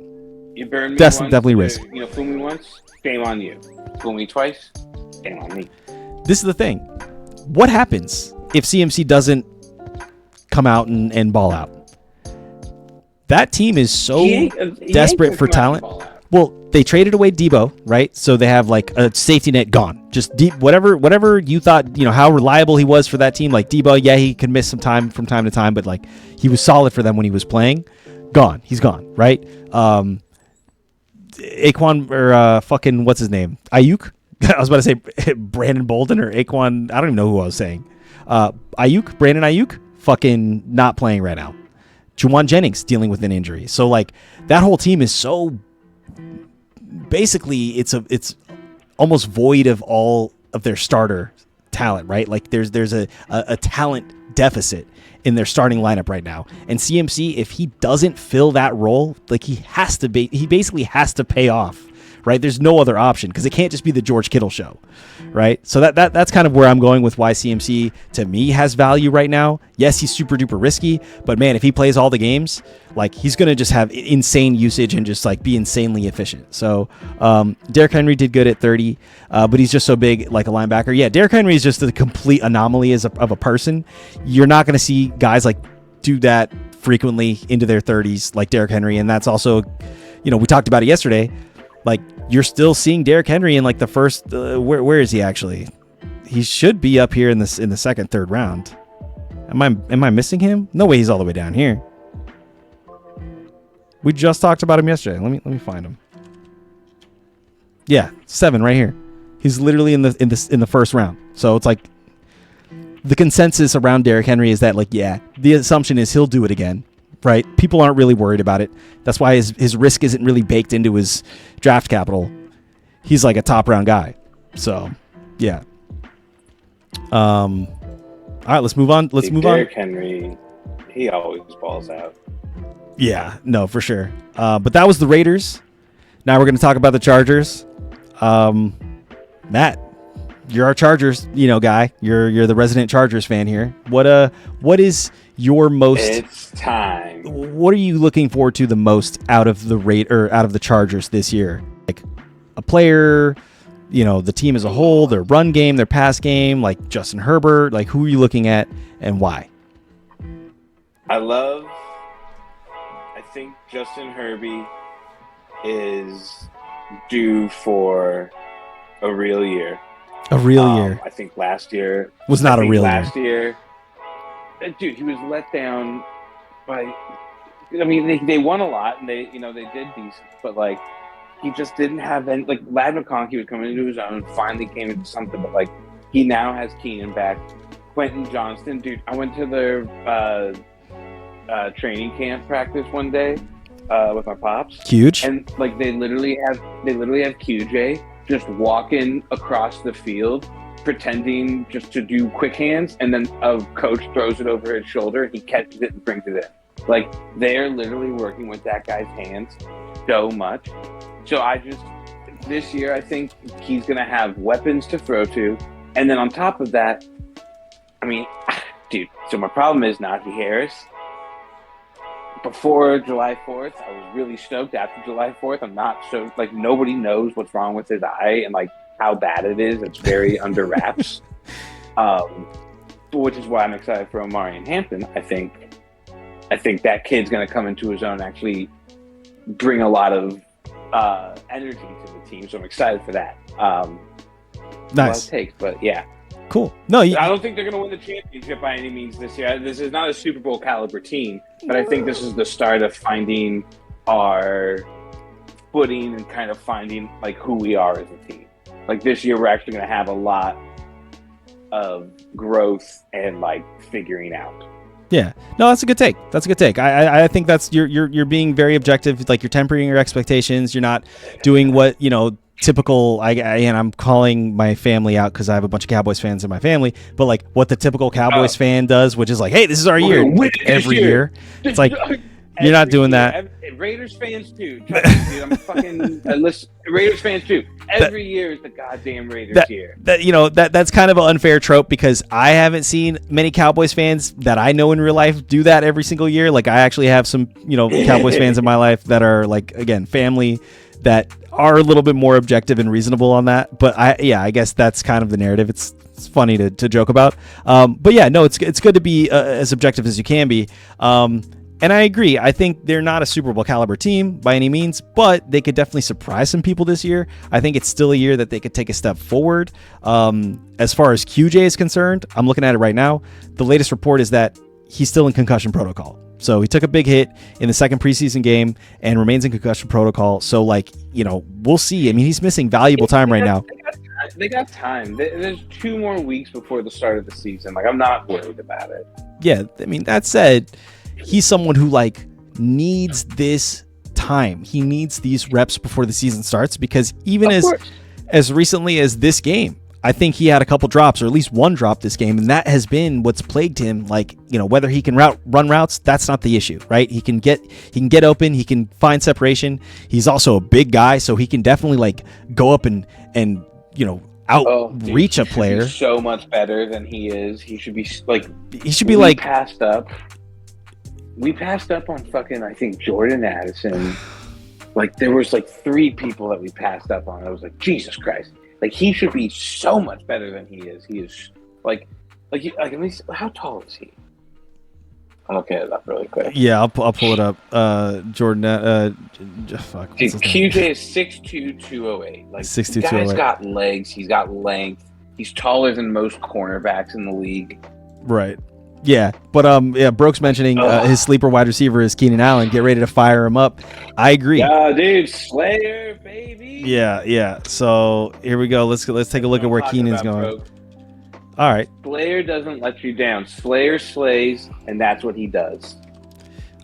You burn me That's once, definitely risk. Fool me once, shame on you. Fool me twice, shame on me. This is the thing. What happens if CMC doesn't come out and ball out? That team is so desperate for talent. Well, they traded away Debo, right? So they have a safety net gone. Just whatever you thought, how reliable he was for that team. Debo, yeah, he could miss some time from time to time, but he was solid for them when he was playing. Gone. He's gone, right? Aquan or fucking what's his name? Ayuk? I was about to say Brandon Bolden or Aquan. I don't even know who I was saying. Brandon Ayuk, fucking not playing right now. Juwan Jennings dealing with an injury. So that whole team is so. Basically, it's almost void of all of their starter talent, right? There's a talent deficit in their starting lineup right now. And CMC, if he doesn't fill that role, he basically has to pay off, right? There's no other option because it can't just be the George Kittle show, right? So that's kind of where I'm going with why CMC to me has value right now. Yes, he's super duper risky, but man, if he plays all the games, he's going to just have insane usage and just be insanely efficient. So Derrick Henry did good at 30, but he's just so big like a linebacker. Yeah, Derrick Henry is just a complete anomaly of a person. You're not going to see guys do that frequently into their 30s like Derrick Henry, and that's also, we talked about it yesterday. You're still seeing Derrick Henry in the first. Where is he actually? He should be up here in the second, third round. Am I missing him? No way, he's all the way down here. We just talked about him yesterday. Let me find him. Yeah, 7 right here. He's literally in the first round. So it's like the consensus around Derrick Henry is that, like, yeah, the assumption is he'll do it again, right? People aren't really worried about it. That's why his risk isn't really baked into his draft capital. He's like a top round guy. So, yeah. All right, let's move on. Derrick Henry, he always balls out. Yeah, no, for sure. But that was the Raiders. Now we're going to talk about the Chargers. Matt, you're our Chargers, guy. You're the resident Chargers fan here. What is your most? It's time. What are you looking forward to the most out of the Chargers this year? Like a player, the team as a whole, their run game, their pass game, like Justin Herbert. Like, who are you looking at and why? I think Justin Herbie is due for a real year. A real year. I think last year was not a real year. Last year, dude, he was let down by. I mean, they won a lot and they did decent, but like he just didn't have any. Like Lad McConkey was coming into his own, finally came into something, but like he now has Keenan back. Quentin Johnston, dude, I went to their training camp practice one day with my pops. Huge. And like they literally have QJ just walking across the field, pretending just to do quick hands, and then a coach throws it over his shoulder, he catches it and brings it in. Like they're literally working with that guy's hands so much. So this year I think he's gonna have weapons to throw to, and then on top of that, I mean, dude. So my problem is Najee Harris. Before July 4th, I was really stoked. After July 4th, I'm not so, like, nobody knows what's wrong with his eye and, like, how bad it is. It's very under wraps, which is why I'm excited for Omari and Hampton. I think that kid's going to come into his own, actually bring a lot of energy to the team, so I'm excited for that. Nice. Takes, but yeah. Cool. No, I don't think they're going to win the championship by any means this year. This is not a Super Bowl caliber team, but I think this is the start of finding our footing and kind of finding like who we are as a team. Like this year, we're actually going to have a lot of growth and like figuring out. Yeah, no, that's a good take. I think that's you're being very objective. Like you're tempering your expectations. You're not doing what typical. And I'm calling my family out because I have a bunch of Cowboys fans in my family. But like what the typical Cowboys fan does, which is like, hey, this is our year. Like, every year, it's like you're not doing that. Raiders fans too. Trust me, dude, I'm fucking Raiders fans too. Every year is the goddamn Raiders year. That's kind of an unfair trope because I haven't seen many Cowboys fans that I know in real life do that every single year. Like I actually have some Cowboys fans in my life that are like, again, family that are a little bit more objective and reasonable on that. But I guess that's kind of the narrative. It's funny to joke about. But yeah, no, it's good to be as objective as you can be. And I agree. I think they're not a Super Bowl caliber team by any means, but they could definitely surprise some people this year. I think it's still a year that they could take a step forward. As far as QJ is concerned, I'm looking at it right now. The latest report is that he's still in concussion protocol. So he took a big hit in the second preseason game and remains in concussion protocol. So we'll see. I mean, he's missing valuable time right now. They got time. There's 2 more weeks before the start of the season. Like, I'm not worried about it. Yeah. I mean, that said, he's someone who needs this time. He needs these reps before the season starts because even as recently as this game, I think he had a couple drops or at least one drop this game. And that has been what's plagued him. Whether he can run routes, that's not the issue, right? He can get open. He can find separation. He's also a big guy. So he can definitely go up and outreach a player. So much better than he is. He should be passed up. We passed up on fucking, I think, Jordan Addison. There was 3 people that we passed up on. I was like, Jesus Christ. He should be so much better than he is. He is at least, how tall is he? I'll look it up really quick. Yeah, I'll pull it up. Jordan, fuck. Dude, QJ is 6'2", 208. 6'2", the guy's got legs. He's got length. He's taller than most cornerbacks in the league. Right. Yeah, but yeah, Brooks mentioning his sleeper wide receiver is Keenan Allen. Get ready to fire him up. I agree. Yeah, dude, Slayer, baby. Yeah. So here we go. Let's take a look at where Keenan's going. All right. Slayer doesn't let you down. Slayer slays, and that's what he does.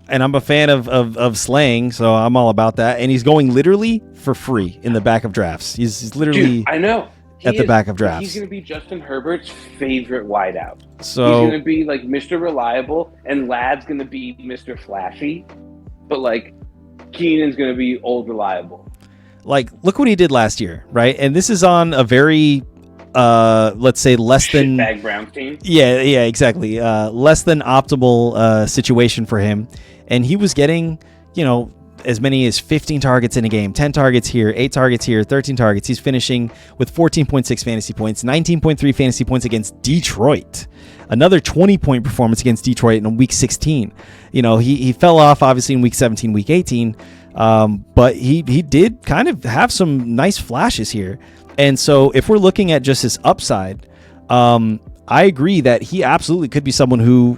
And I'm a fan of slaying, so I'm all about that. And he's going literally for free in the back of drafts. He's literally. Dude, I know. At the back of drafts. He's going to be Justin Herbert's favorite wideout. So he's going to be like Mr. Reliable, and Ladd's going to be Mr. Flashy, but like Keenan's going to be old reliable. Like, look what he did last year, right? And this is on a very, let's say, less than shitbag Browns team. Yeah, exactly. Less than optimal situation for him, and he was getting, as many as 15 targets in a game, 10 targets here, 8 targets here, 13 targets. He's finishing with 14.6 fantasy points, 19.3 fantasy points against Detroit. Another 20-point performance against Detroit in week 16. He fell off, obviously, in week 17, week 18, but he did kind of have some nice flashes here. And so if we're looking at just his upside, I agree that he absolutely could be someone who,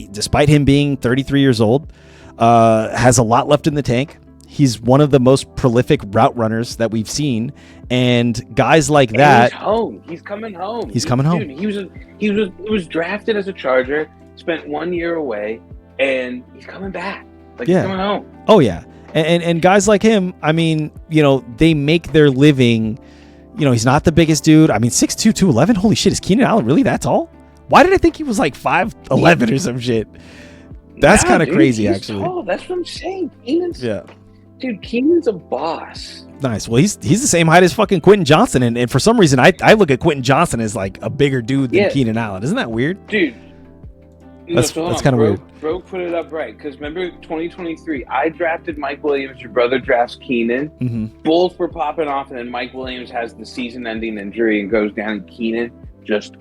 despite him being 33 years old, has a lot left in the tank. He's one of the most prolific route runners that we've seen, and guys like that. He's home. He's coming home. He's coming home. Dude, he was drafted as a Charger, spent 1 year away, and he's coming back. He's coming home. Oh yeah, and guys like him. I mean, they make their living. He's not the biggest dude. I mean, 6'2", 211. Holy shit, is Keenan Allen really that tall? Why did I think he was like 5'11" or some shit? That's kind of crazy, actually. Tall. That's what I'm saying. Keenan's a boss. Nice. Well, he's the same height as fucking Quentin Johnson, and for some reason, I look at Quentin Johnson as like a bigger dude than Keenan Allen. Isn't that weird? Dude, that's kind of weird. Bro put it up right, because remember 2023, I drafted Mike Williams. Your brother drafts Keenan. Mm-hmm. Both were popping off, and then Mike Williams has the season-ending injury and goes down, and Keenan just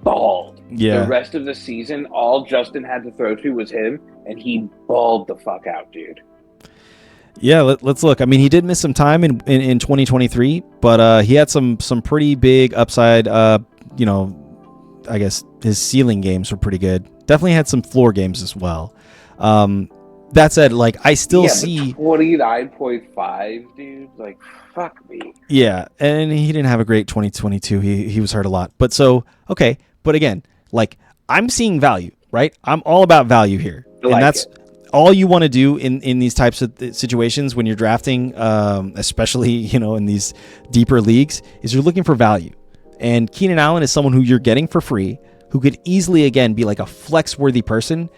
balled. Yeah. The rest of the season, all Justin had to throw to was him, and he balled the fuck out, dude. Yeah, let's look. I mean, he did miss some time in 2023, but he had some pretty big upside. I guess his ceiling games were pretty good. Definitely had some floor games as well. That said, I still see 29.5, dude. Fuck me. Yeah, and he didn't have a great 2022. He was hurt a lot. But okay. But again, I'm seeing value, right? I'm all about value here. And that's all you want to do in these types of situations when you're drafting, especially, in these deeper leagues, is you're looking for value. And Keenan Allen is someone who you're getting for free, who could easily, again, be like a flex-worthy person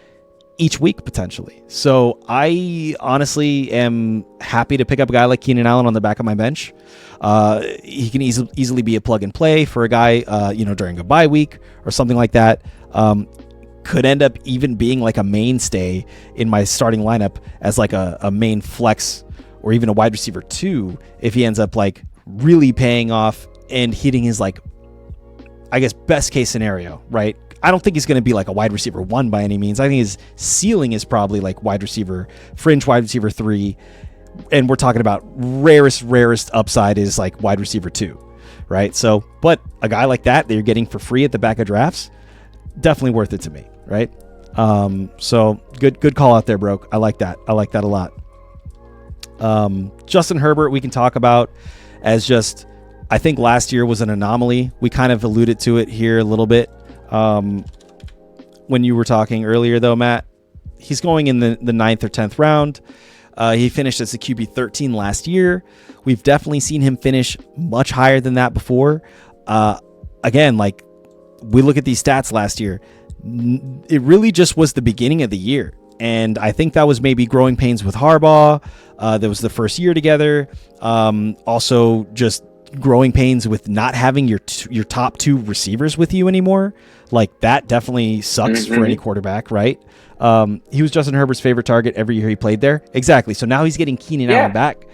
each week, potentially. So I honestly am happy to pick up a guy like Keenan Allen on the back of my bench. He can easily be a plug and play for a guy, during a bye week or something like that. Could end up even being like a mainstay in my starting lineup as like a main flex or even a wide receiver 2 if he ends up really paying off and hitting his best case scenario, right? I don't think he's going to be like a wide receiver 1 by any means. I think his ceiling is probably like fringe wide receiver 3. And we're talking about rarest upside is like wide receiver 2, right? So, but a guy like that you're getting for free at the back of drafts, definitely worth it to me, right? So good call out there, bro. I like that a lot. Justin Herbert, we can talk about as just, I think last year was an anomaly. We kind of alluded to it here a little bit. When you were talking earlier though, Matt, he's going in the 9th or 10th round. He finished as a QB 13 last year. We've definitely seen him finish much higher than that before. Again, we look at these stats last year, it really just was the beginning of the year. And I think that was maybe growing pains with Harbaugh. That was the first year together. Also just growing pains with not having your top 2 receivers with you anymore. That definitely sucks for any quarterback, right? He was Justin Herbert's favorite target every year he played there. Exactly. So now he's getting Keenan Allen back,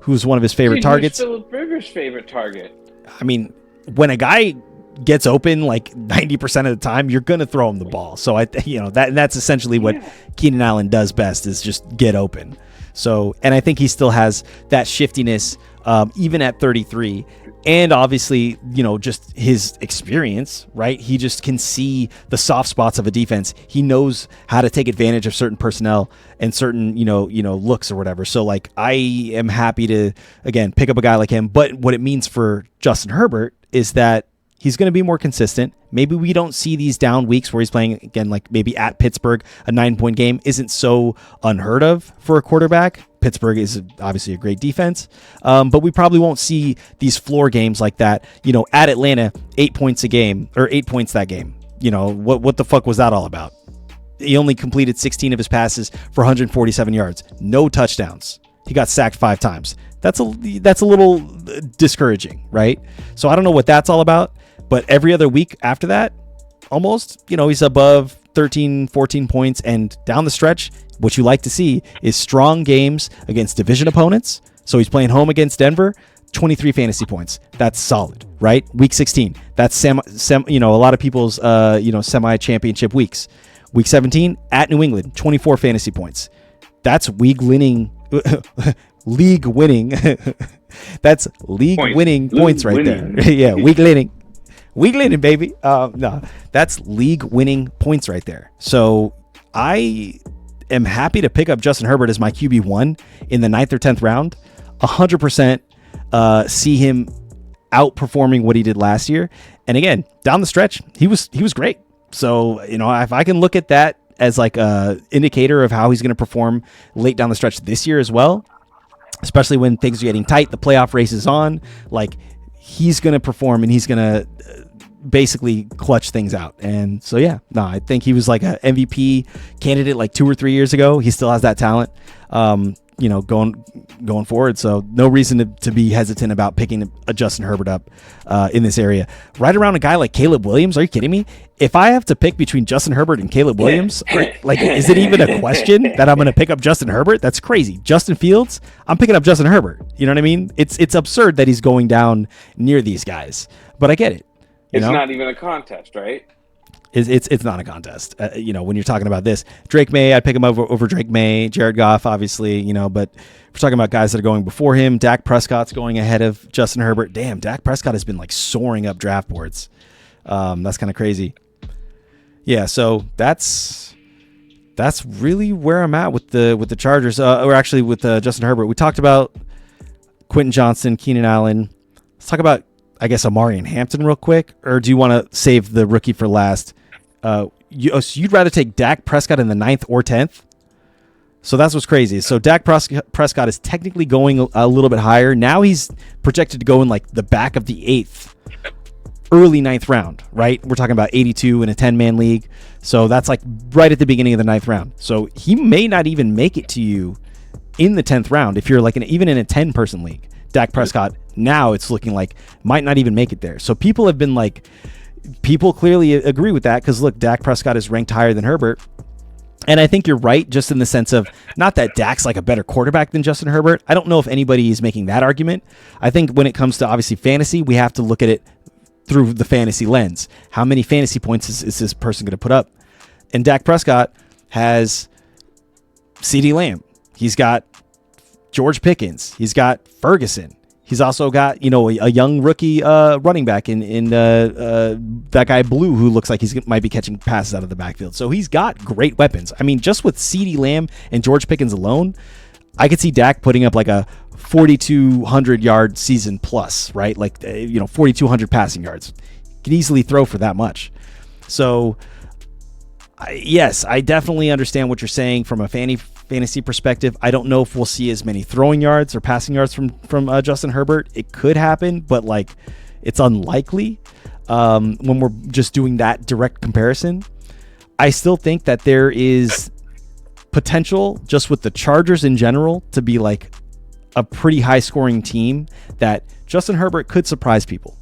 who's one of his favorite targets. Philip Rivers' favorite target. I mean, when a guy gets open 90% of the time, you're gonna throw him the ball. So that's essentially what Keenan Allen does best, is just get open. So, and I think he still has that shiftiness, even at 33. And obviously, just his experience, right? He just can see the soft spots of a defense. He knows how to take advantage of certain personnel and certain, looks or whatever. So, like, I am happy to, again, pick up a guy like him. But what it means for Justin Herbert is that he's going to be more consistent. Maybe we don't see these down weeks where he's playing, again, like maybe at Pittsburgh, a 9-point game isn't so unheard of for a quarterback. Pittsburgh is obviously a great defense, but we probably won't see these floor games like that. At Atlanta, 8 points a game, or 8 points that game. What the fuck was that all about? He only completed 16 of his passes for 147 yards, no touchdowns. He got sacked 5 times. That's a little discouraging, right? So I don't know what that's all about. But every other week after that, almost, he's above 13, 14 points. And down the stretch, what you like to see is strong games against division opponents. So he's playing home against Denver, 23 fantasy points. That's solid, right? Week 16, that's a lot of people's, semi-championship weeks. Week 17, at New England, 24 fantasy points. That's league winning. That's league-winning points right there. Yeah, Week leading, baby. No, that's league-winning points right there. So I am happy to pick up Justin Herbert as my QB1 in the 9th or 10th round. 100% see him outperforming what he did last year. And again, down the stretch, he was great. So, if I can look at that as like a indicator of how he's going to perform late down the stretch this year as well, especially when things are getting tight, the playoff race is on, like, he's going to perform and he's going to basically clutch things out. And so, I think he was like a MVP candidate like 2 or 3 years ago. He still has that talent, going forward. So no reason to be hesitant about picking a Justin Herbert up in this area. Right around a guy like Caleb Williams. Are you kidding me? If I have to pick between Justin Herbert and Caleb Williams, like, is it even a question that I'm going to pick up Justin Herbert? That's crazy. Justin Fields, I'm picking up Justin Herbert. You know what I mean? It's absurd that he's going down near these guys, but I get it. It's not even a contest, right? It's not a contest. When you're talking about this, Drake May, I'd pick him over Drake May, Jared Goff, obviously, but if we're talking about guys that are going before him, Dak Prescott's going ahead of Justin Herbert. Damn, Dak Prescott has been like soaring up draft boards. That's kind of crazy. Yeah, so that's really where I'm at with the Chargers, or actually with Justin Herbert. We talked about Quentin Johnson, Keenan Allen. Let's talk about, I guess, Amarian Hampton real quick, or do you want to save the rookie for last? So you'd rather take Dak Prescott in the 9th or 10th? So that's what's crazy. So Dak Prescott is technically going a little bit higher. Now he's projected to go in like the back of the 8th, early 9th round, right? We're talking about 82 in a 10-man league. So that's like right at the beginning of the 9th round. So he may not even make it to you in the 10th round if you're like even in a 10-person league. Dak Prescott, now it's looking like might not even make it there. So people have been like, people clearly agree with that because look, Dak Prescott is ranked higher than Herbert. And I think you're right, just in the sense of not that Dak's like a better quarterback than Justin Herbert. I don't know if anybody is making that argument. I think when it comes to obviously fantasy, we have to look at it through the fantasy lens. How many fantasy points is this person going to put up? And Dak Prescott has CeeDee Lamb. He's got George Pickens. He's got Ferguson. He's also got, a young rookie running back in that guy Blue, who looks like he might be catching passes out of the backfield. So he's got great weapons. I mean, just with CeeDee Lamb and George Pickens alone, I could see Dak putting up like a 4,200 yard season plus, right? Like, 4,200 passing yards. He can easily throw for that much. So, yes, I definitely understand what you're saying from a fantasy perspective. I don't know if we'll see as many throwing yards or passing yards from Justin Herbert. It could happen, but like, it's unlikely when we're just doing that direct comparison. I still think that there is potential just with the Chargers in general to be like a pretty high scoring team that Justin Herbert could surprise people.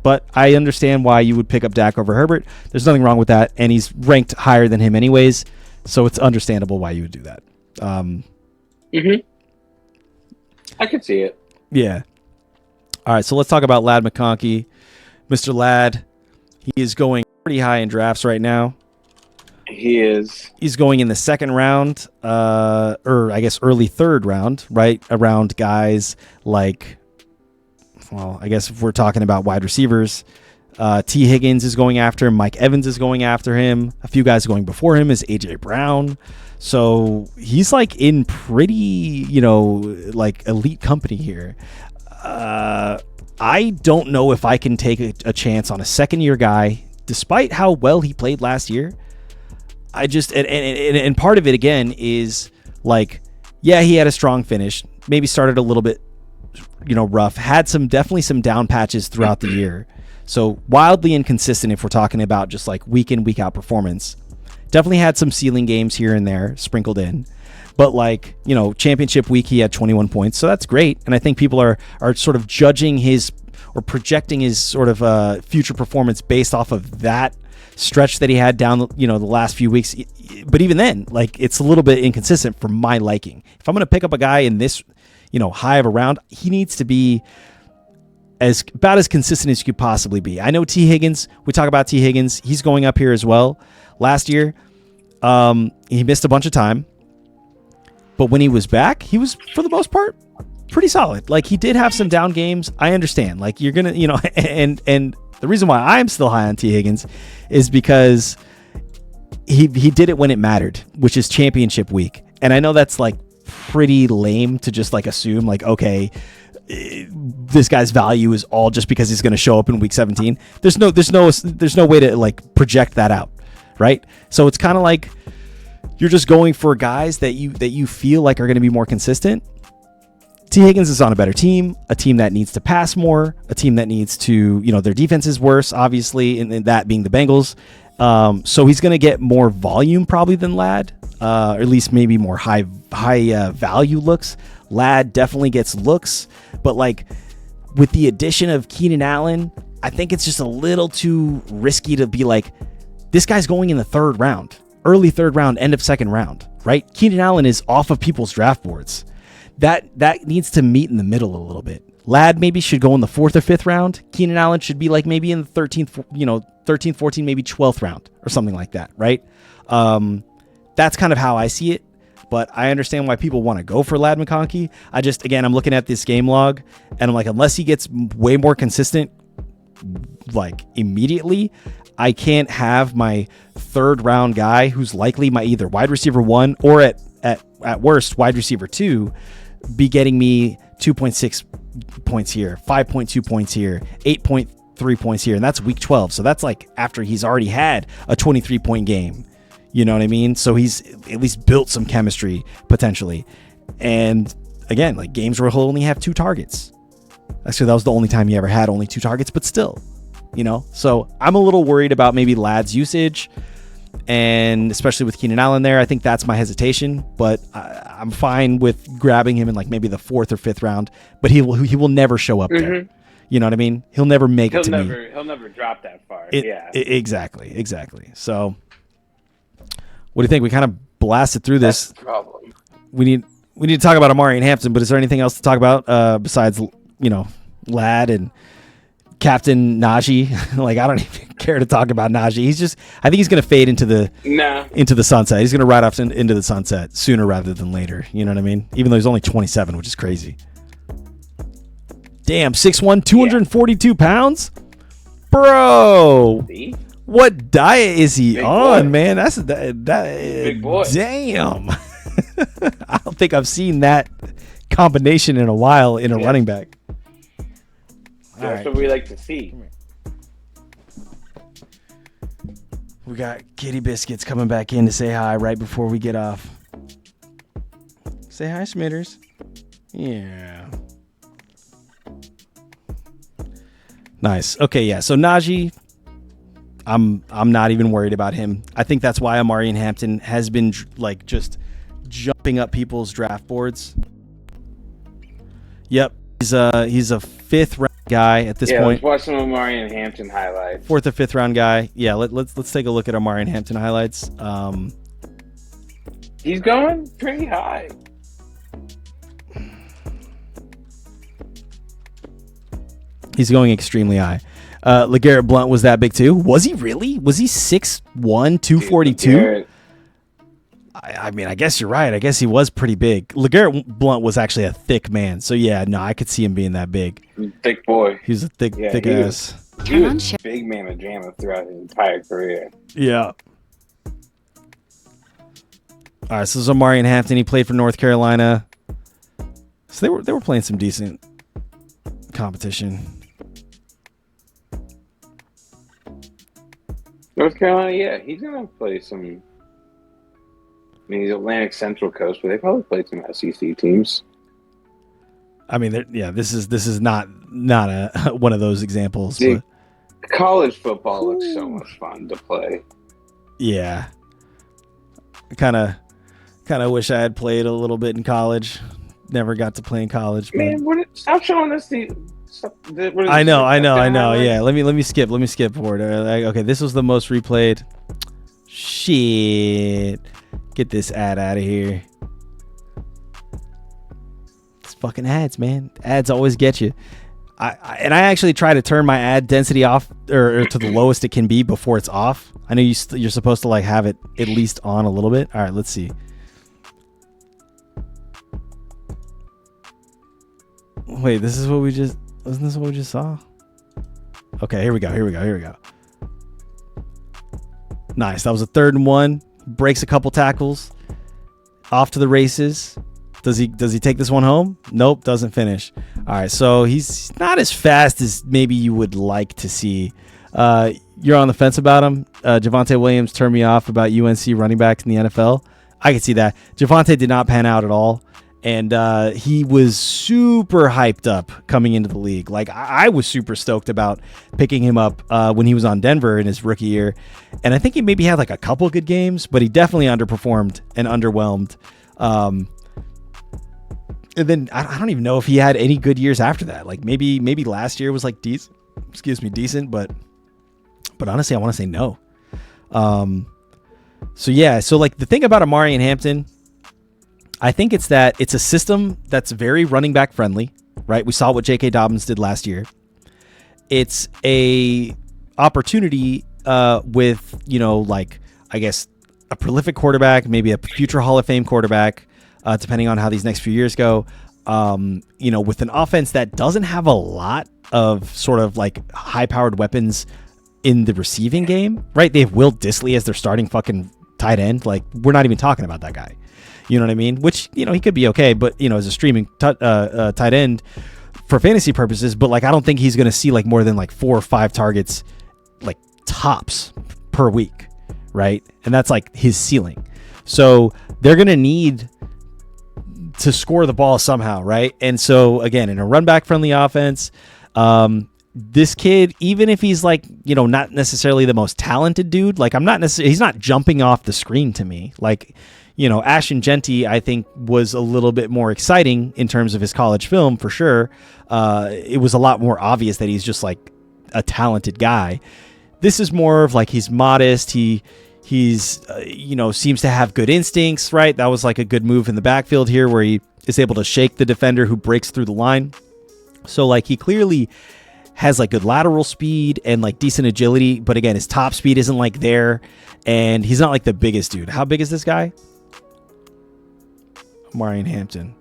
But I understand why you would pick up Dak over Herbert. There's nothing wrong with that. And he's ranked higher than him anyways. So it's understandable why you would do that. I could see it. Yeah. All right. So let's talk about Ladd McConkey. Mr. Ladd, he is going pretty high in drafts right now. He is. He's going in the 2nd round, or I guess early 3rd round, right? Around guys like well, I guess if we're talking about wide receivers, T. Higgins is going after him. Mike Evans is going after him. A few guys going before him is A.J. Brown. So he's like in pretty, like elite company here. I don't know if I can take a chance on a second-year guy, despite how well he played last year. I just and part of it again is like, yeah, he had a strong finish. Maybe started a little bit, rough. Had definitely some down patches throughout the year. So wildly inconsistent if we're talking about just like week in, week out performance. Definitely had some ceiling games here and there sprinkled in. But like, championship week, he had 21 points. So that's great. And I think people are sort of judging his or projecting his sort of future performance based off of that stretch that he had down, the last few weeks. But even then, like, it's a little bit inconsistent for my liking. If I'm going to pick up a guy in this, high of a round, he needs to be about as consistent as you could possibly be. I know T. Higgins, we talk about T. Higgins, he's going up here as well. Last year, he missed a bunch of time, but when he was back, he was, for the most part, pretty solid. Like, he did have some down games. I understand. Like, you're going to, and the reason why I'm still high on T. Higgins is because he did it when it mattered, which is championship week. And I know that's like pretty lame to just like assume like, okay, this guy's value is all just because he's going to show up in week 17. There's no way to like project that out, right? So it's kind of like you're just going for guys that you feel like are going to be more consistent. T. Higgins is on a better team, a team that needs to pass more, a team that needs to, their defense is worse, obviously, and that being the Bengals. So he's going to get more volume probably than Ladd, or at least maybe more high value looks. Ladd definitely gets looks, but like with the addition of Keenan Allen, I think it's just a little too risky to be like, this guy's going in the third round, early third round, end of second round, right? Keenan Allen is off of people's draft boards. That needs to meet in the middle a little bit. Ladd maybe should go in the 4th or 5th round. Keenan Allen should be like maybe in the 13th, 13th, 14th, maybe 12th round or something like that, right? That's kind of how I see it. But I understand why people want to go for Ladd McConkey. I'm looking at this game log, and I'm like, unless he gets way more consistent, like immediately, I can't have my third round guy who's likely my either wide receiver 1 or at worst wide receiver 2 be getting me 2.6 points here, 5.2 points here, 8.3 points here, and that's week 12. So that's like after he's already had a 23-point game. You know what I mean? So he's at least built some chemistry potentially. And again, like games where he'll only have 2 targets. Actually, that was the only time he ever had only 2 targets, but still, So I'm a little worried about maybe Ladd's usage, and especially with Keenan Allen there. I think that's my hesitation, but I'm fine with grabbing him in like maybe the 4th or 5th round, but he will never show up there. You know what I mean? He'll never make it to me. He'll never drop that far. Exactly. So what do you think? We kind of blasted through this. That's the problem. We need to talk about Amari and Hampton, but is there anything else to talk about besides, Ladd and Captain Najee? Like, I don't even care to talk about Najee. I think he's going to fade into the sunset. He's going to ride off into the sunset sooner rather than later. You know what I mean? Even though he's only 27, which is crazy. Damn, 6'1", 242 pounds? Bro. See? What diet is he Big on, boy. man? That's Big boy. Damn. I don't think I've seen that combination in a while in a running back. That's what we like to see. We got Kitty Biscuits coming back in to say hi right before we get off. Say hi, Schmitters. Yeah. Nice. Okay, yeah. So Najee, I'm not even worried about him. I think that's why Amari and Hampton has been like just jumping up people's draft boards. Yep, he's a 5th round guy at this point. Let's watch some Amari and Hampton highlights. 4th or 5th round guy. Yeah, let's take a look at Amari and Hampton highlights. He's going pretty high. He's going extremely high. LeGarrette Blount was that big too. Was he really? Was he 6'1", 242? I mean, I guess you're right. I guess he was pretty big. LeGarrette Blount was actually a thick man. So, yeah, no, I could see him being that big. Thick boy. He was a thick ass. He was big mamma jamma throughout his entire career. Yeah. All right, so this is Omarion Hampton. He played for North Carolina. So they were playing some decent competition. North Carolina, yeah, he's gonna play some. I mean, he's Atlantic Central Coast, but they probably played some SEC teams. I mean, this is not a one of those examples. Dude, college football looks so much fun to play. Yeah, I kind of wish I had played a little bit in college. Never got to play in college. Man, stop showing us the. I know. Yeah, let me skip forward. Okay, this was the most replayed. Shit, get this ad out of here. It's fucking ads, man. Ads always get you. I actually try to turn my ad density off or to the lowest it can be before it's off. I know you're supposed to like have it at least on a little bit. All right, let's see. Wait, wasn't this what we just saw? Okay, here we go. Nice. That was a 3rd and 1. Breaks a couple tackles. Off to the races. Does he take this one home? Nope, doesn't finish. All right, so he's not as fast as maybe you would like to see. You're on the fence about him. Javonte Williams turned me off about UNC running backs in the NFL. I can see that. Javonte did not pan out at all. And he was super hyped up coming into the league. Like, I was super stoked about picking him up when he was on Denver in his rookie year. And I think he maybe had like a couple good games, but he definitely underperformed and underwhelmed. And then I don't even know if he had any good years after that. Like maybe last year was like decent, but honestly, I want to say no. So like the thing about Omarion Hampton, I think it's that it's a system that's very running back friendly, right? We saw what J.K. Dobbins did last year. It's a opportunity with, like, I guess, a prolific quarterback, maybe a future Hall of Fame quarterback, depending on how these next few years go, with an offense that doesn't have a lot of sort of like high-powered weapons in the receiving game, right? They have Will Dissly as their starting fucking tight end. Like, we're not even talking about that guy. You know what I mean? Which, he could be okay, but, as a streaming tight end for fantasy purposes, but, like, I don't think he's going to see, like, more than, like, 4 or 5 targets, like, tops per week, right? And that's, like, his ceiling. So they're going to need to score the ball somehow, right? And so, again, in a run-back-friendly offense, this kid, even if he's, like, not necessarily the most talented dude, like, he's not jumping off the screen to me. Like, Ashton Genty, I think, was a little bit more exciting in terms of his college film, for sure. It was a lot more obvious that he's just, like, a talented guy. This is more of, like, he's modest. He's seems to have good instincts, right? That was, like, a good move in the backfield here where he is able to shake the defender who breaks through the line. So, like, he clearly has, like, good lateral speed and, like, decent agility. But, again, his top speed isn't, like, there. And he's not, like, the biggest dude. How big is this guy? Omarion Hampton.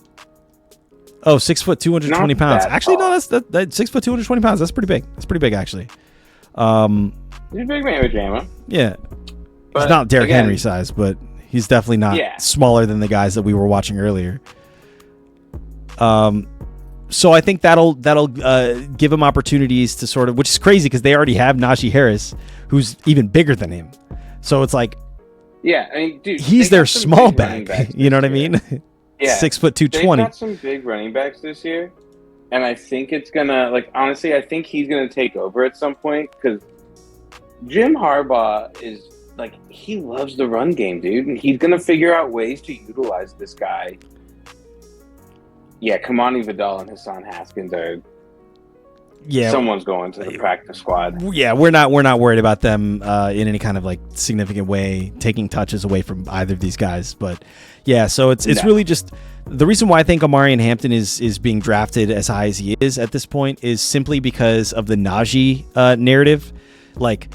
Oh, 6 foot, 220 pounds. Actually, no, that's 6 foot, 220 pounds. That's pretty big. That's pretty big, actually. He's a big man with Jama. Yeah. But he's not Derrick Henry size, but he's definitely not smaller than the guys that we were watching earlier. So I think that'll give him opportunities to sort of, which is crazy because they already have Najee Harris, who's even bigger than him. So it's like, yeah, I mean, dude, he's their small back. You know what I mean? Yeah, 6 foot 220. They've got some big running backs this year, and I think it's gonna, like, honestly, I think he's gonna take over at some point because Jim Harbaugh is, like, he loves the run game, dude, and he's gonna figure out ways to utilize this guy. Yeah, Kamani Vidal and Hassan Haskins are. Yeah, someone's going to the practice squad. Yeah, we're not worried about them in any kind of, like, significant way taking touches away from either of these guys. But yeah, so it's really just the reason why I think Omarion Hampton is being drafted as high as he is at this point is simply because of the Najee narrative. Like,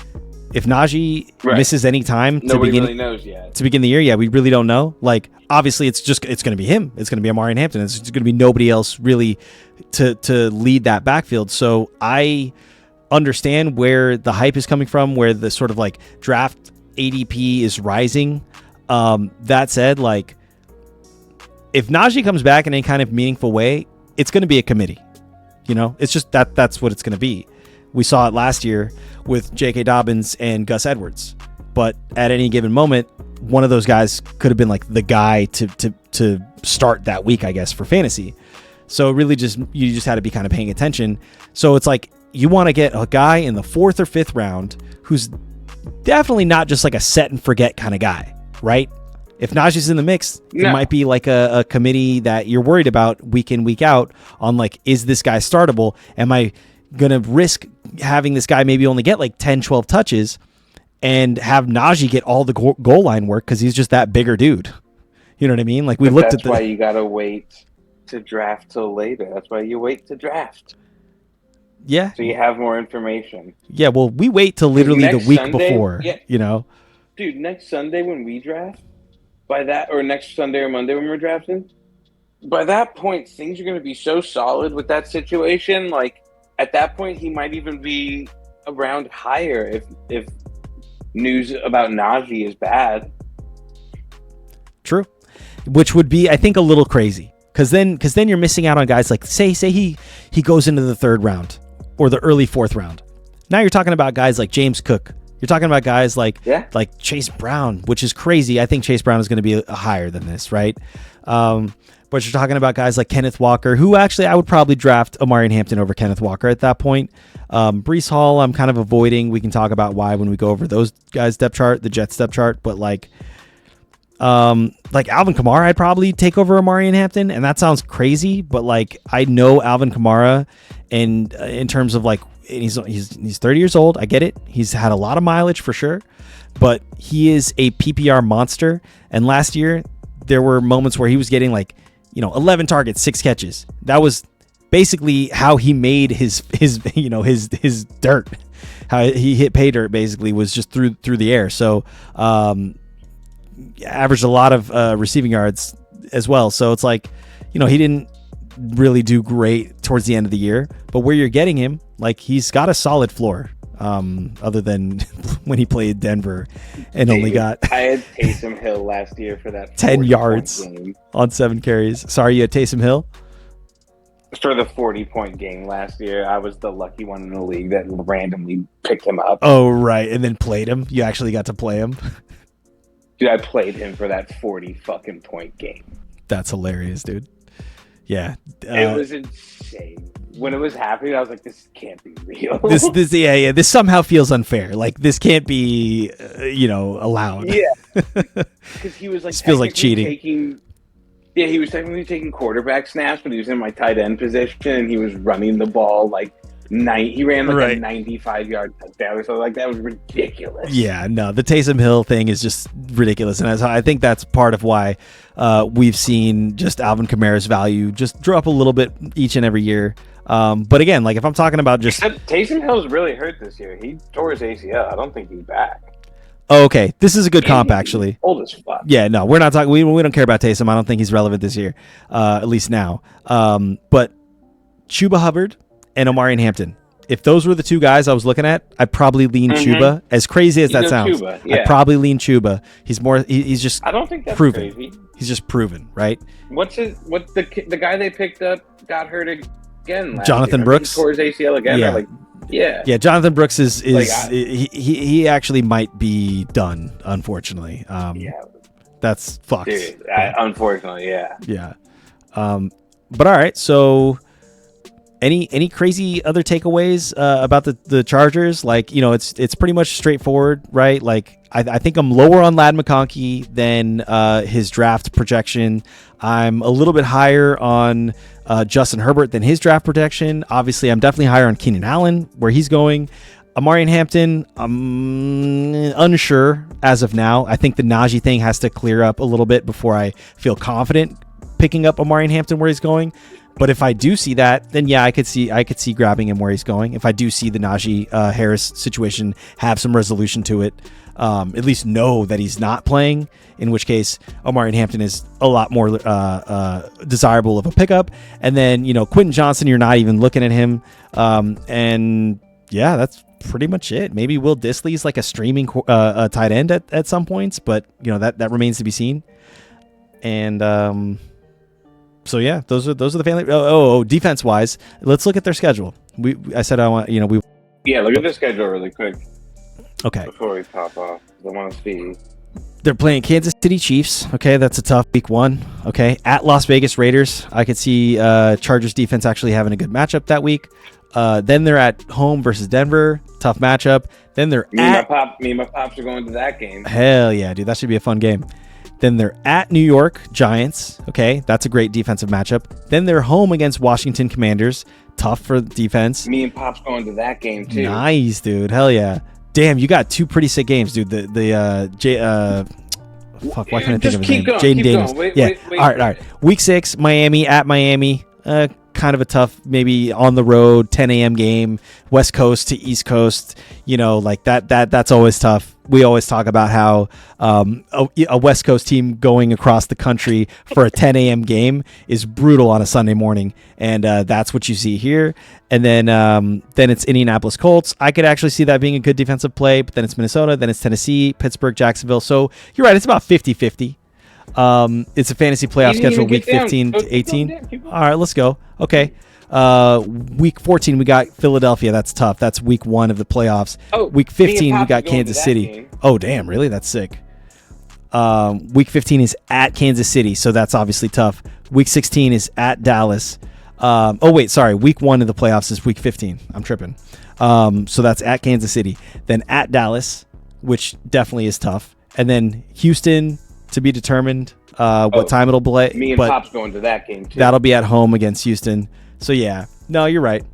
if Najee misses any time really knows yet. To begin the year, we really don't know. Like, obviously, it's going to be him. It's going to be Amari Hampton. It's going to be nobody else really to lead that backfield. So I understand where the hype is coming from, where the sort of like draft ADP is rising. That said, like, if Najee comes back in any kind of meaningful way, it's going to be a committee. You know, it's just that's what it's going to be. We saw it last year with J.K. Dobbins and Gus Edwards. But at any given moment, one of those guys could have been like the guy to start that week, I guess, for fantasy. So really you just had to be kind of paying attention. So it's like you want to get a guy in the 4th or 5th round who's definitely not just like a set and forget kind of guy, right? If Najee's in the mix, it might be like a committee that you're worried about week in, week out on like, is this guy startable? Am I going to risk having this guy maybe only get like 10, 12 touches and have Najee get all the goal line work because he's just that bigger dude? You know what I mean? Like that's why you got to wait to draft till later. That's why you wait to draft. Yeah. So you have more information. Yeah, well, we wait till literally the week before, you know? Dude, next Sunday when we draft, or next Sunday or Monday when we're drafting, by that point, things are going to be so solid with that situation. Like, at that point, he might even be a round higher if news about Najee is bad. True. Which would be, I think, a little crazy. Because then you're missing out on guys like, say he goes into the 3rd round or the early 4th round. Now you're talking about guys like James Cook. You're talking about guys like Chase Brown, which is crazy. I think Chase Brown is going to be higher than this, right? But you're talking about guys like Kenneth Walker, who actually I would probably draft Amari Hampton over Kenneth Walker at that point. Breece Hall, I'm kind of avoiding. We can talk about why when we go over those guys' depth chart, the Jets depth chart. But like Alvin Kamara, I'd probably take over Amari Hampton, and that sounds crazy, but like I know Alvin Kamara, and in terms of like he's 30 years old. I get it. He's had a lot of mileage for sure, but he is a PPR monster. And last year there were moments where he was getting like 11 targets, 6 catches. That was basically how he made his dirt. How he hit pay dirt basically was just through the air. So averaged a lot of receiving yards as well. So it's like, he didn't really do great towards the end of the year, but where you're getting him, like he's got a solid floor. Other than when he played Denver and only got I had Taysom Hill last year for that 10 yards on 7 carries. Sorry, you had Taysom Hill? For the 40-point game last year, I was the lucky one in the league that randomly picked him up. Oh, right, and then played him? You actually got to play him? Dude, I played him for that 40-fucking-point game. That's hilarious, dude. Yeah. It was insane. When it was happening, I was like, this can't be real. This somehow feels unfair. Like, this can't be, allowed. Yeah. Because he was like, this feels like cheating. He was technically taking quarterback snaps, but he was in my tight end position, and he was running the ball like he ran like a 95-yard touchdown. So like that was ridiculous. Yeah, no, the Taysom Hill thing is just ridiculous, and I think that's part of why we've seen just Alvin Kamara's value just drop a little bit each and every year. But again, like if I'm talking about just Taysom Hill's really hurt this year. He tore his ACL. I don't think he's back. Oh, okay, this is a good comp actually. Old as fuck. Yeah, no, we're not talking. We don't care about Taysom. I don't think he's relevant this year, at least now. But Chuba Hubbard and Amari Hampton. If those were the two guys I was looking at, I'd probably lean Chuba. As crazy as that sounds, Chuba, yeah. I'd probably lean Chuba. He's more. He's just. I don't think that's proven. Crazy. He's just proven, right? What's the guy they picked up got hurt again? Jonathan Brooks tore his ACL again. Yeah. Yeah. Jonathan Brooks is he actually might be done. Unfortunately, that's fucked. Dude, unfortunately, yeah. Yeah. But all right, so. Any crazy other takeaways about the Chargers? Like, it's pretty much straightforward, right? Like, I think I'm lower on Ladd McConkey than his draft projection. I'm a little bit higher on Justin Herbert than his draft projection. Obviously, I'm definitely higher on Keenan Allen, where he's going. Amari Hampton, I'm unsure as of now. I think the Najee thing has to clear up a little bit before I feel confident picking up Amari Hampton where he's going. But if I do see that, then yeah, I could see grabbing him where he's going. If I do see the Najee Harris situation have some resolution to it, at least know that he's not playing, in which case Omarion Hampton is a lot more desirable of a pickup. And then, Quentin Johnson, you're not even looking at him. And yeah, that's pretty much it. Maybe Will Dissly's like a streaming tight end at some points, but that remains to be seen. And so yeah, those are the family. Defense wise, let's look at their schedule. Look at the schedule really quick. Okay. Before we pop off, I want to see. They're playing Kansas City Chiefs. Okay, that's a tough week 1. Okay, at Las Vegas Raiders. I could see Chargers defense actually having a good matchup that week. Then they're at home versus Denver. Tough matchup. Then they're me and my pops are going to that game. Hell yeah, dude. That should be a fun game. Then they're at New York Giants. Okay, that's a great defensive matchup. Then they're home against Washington Commanders. Tough for defense. Me and Pops going to that game too. Nice, dude. Hell yeah. Damn, you got 2 pretty sick games, dude. Why can't I think of his name? Jaden Daniels. Wait, all right. Week 6, Miami at Miami. Kind of a tough, maybe on the road, 10 a.m. game, West Coast to East Coast. Like that's always tough. We always talk about how a West Coast team going across the country for a 10 a.m. game is brutal on a Sunday morning, and that's what you see here. And then it's Indianapolis Colts. I could actually see that being a good defensive play, but then it's Minnesota, then it's Tennessee, Pittsburgh, Jacksonville. So you're right, it's about 50-50. It's a fantasy playoff schedule, week 15 to 18. All right, let's go. Okay. Week 14, we got Philadelphia. That's tough. That's week 1 of the playoffs. Week 15, we got Kansas City. Game. Oh, damn. Really? That's sick. Week 15 is at Kansas City, so that's obviously tough. Week 16 is at Dallas. Week 1 of the playoffs is week 15. I'm tripping. So that's at Kansas City. Then at Dallas, which definitely is tough. And then Houston, to be determined what time it'll play. Me and Pop's going to that game too. That'll be at home against Houston. So yeah, no, you're right.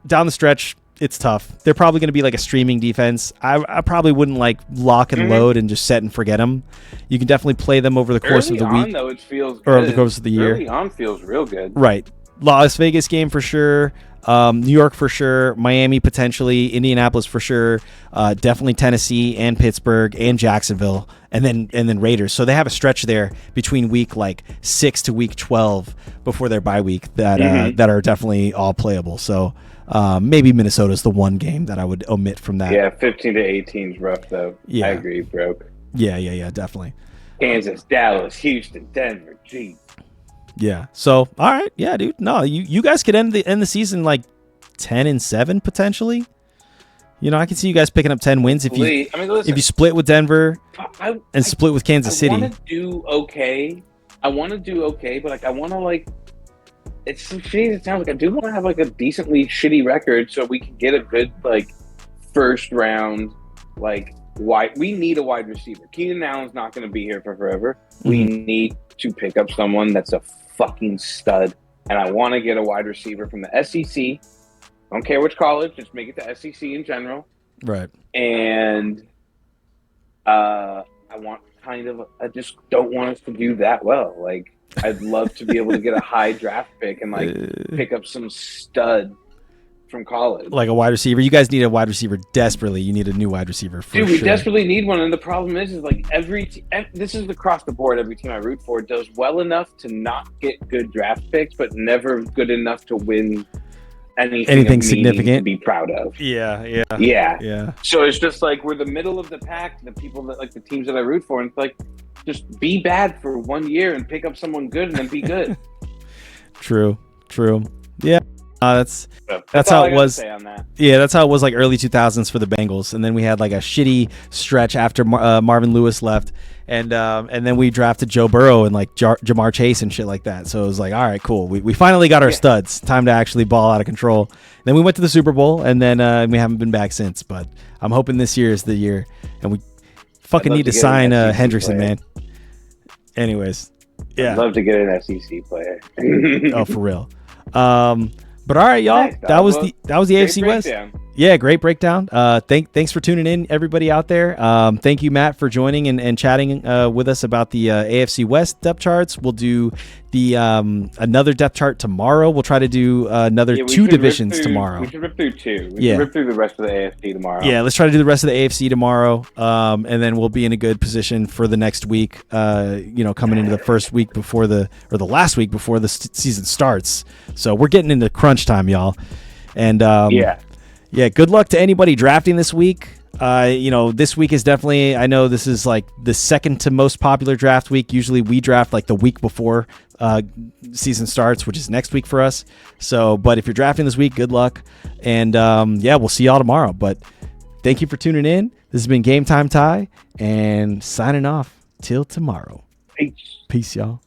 Down the stretch, it's tough. They're probably going to be like a streaming defense. I probably wouldn't like lock and load and just set and forget them. You can definitely play them over the course of the week. Though, it feels or over the course of the year. Early on feels real good. Right. Las Vegas game for sure. New York for sure. Miami potentially. Indianapolis for sure. Definitely Tennessee and Pittsburgh and Jacksonville, and then Raiders. So they have a stretch there between week 6 to week 12 before their bye week that are definitely all playable. So maybe Minnesota's the one game that I would omit from that. Yeah, 15 to 18 is rough though. Yeah, I agree, broke. Yeah, definitely. Kansas, Dallas, Houston, Denver, geez. Yeah. So, all right. Yeah, dude. No, you guys could end the season 10-7 potentially. I can see you guys picking up 10 wins if you split with Denver and split with Kansas City. I want to do okay. But I want to it's some shitty. It sounds like I do want to have a decently shitty record so we can get a good first round wide. We need a wide receiver. Keenan Allen's not going to be here for forever. We need to pick up someone that's a fucking stud, and I want to get a wide receiver from the SEC. Don't care which college, just make it the SEC in general. Right. And I just don't want us to do that well. I'd love to be able to get a high draft pick and pick up some stud from college. Like a wide receiver. You guys need a wide receiver desperately. You need a new wide receiver for sure. Dude, we desperately need one, and the problem is this is across the board. Every team I root for does well enough to not get good draft picks, but never good enough to win anything significant to be proud of. Yeah. So it's just we're the middle of the pack. The people that the teams that I root for, and it's just be bad for 1 year and pick up someone good, and then be good. True. Yeah. That's how it was. Yeah, that's how it was early 2000s for the Bengals, and then we had a shitty stretch after Marvin Lewis left, and then we drafted Joe Burrow and Jamar Chase and shit like that. So it was all right, cool. We finally got our studs. Time to actually ball out of control. And then we went to the Super Bowl, and then we haven't been back since. But I'm hoping this year is the year, and we fucking need to sign Hendrickson, man. Anyways, yeah, I'd love to get an SEC player. Oh, for real. But all right, y'all. Nice, that was the AFC West. Yeah, great breakdown. Thanks for tuning in, everybody out there. Thank you, Matt, for joining and chatting with us about the AFC West depth charts. We'll do the another depth chart tomorrow. We'll try to do another two divisions tomorrow. We should rip through two. We should rip through the rest of the AFC tomorrow. Yeah, let's try to do the rest of the AFC tomorrow, and then we'll be in a good position for the next week. Coming into the first week before the last week before the season starts. So we're getting into crunch time, y'all. And yeah, good luck to anybody drafting this week. This week is definitely, I know this is like the second to most popular draft week. Usually we draft like the week before season starts, which is next week for us. So, but if you're drafting this week, good luck. And we'll see y'all tomorrow. But thank you for tuning in. This has been Game Time Ty and signing off till tomorrow. Peace. Peace, y'all.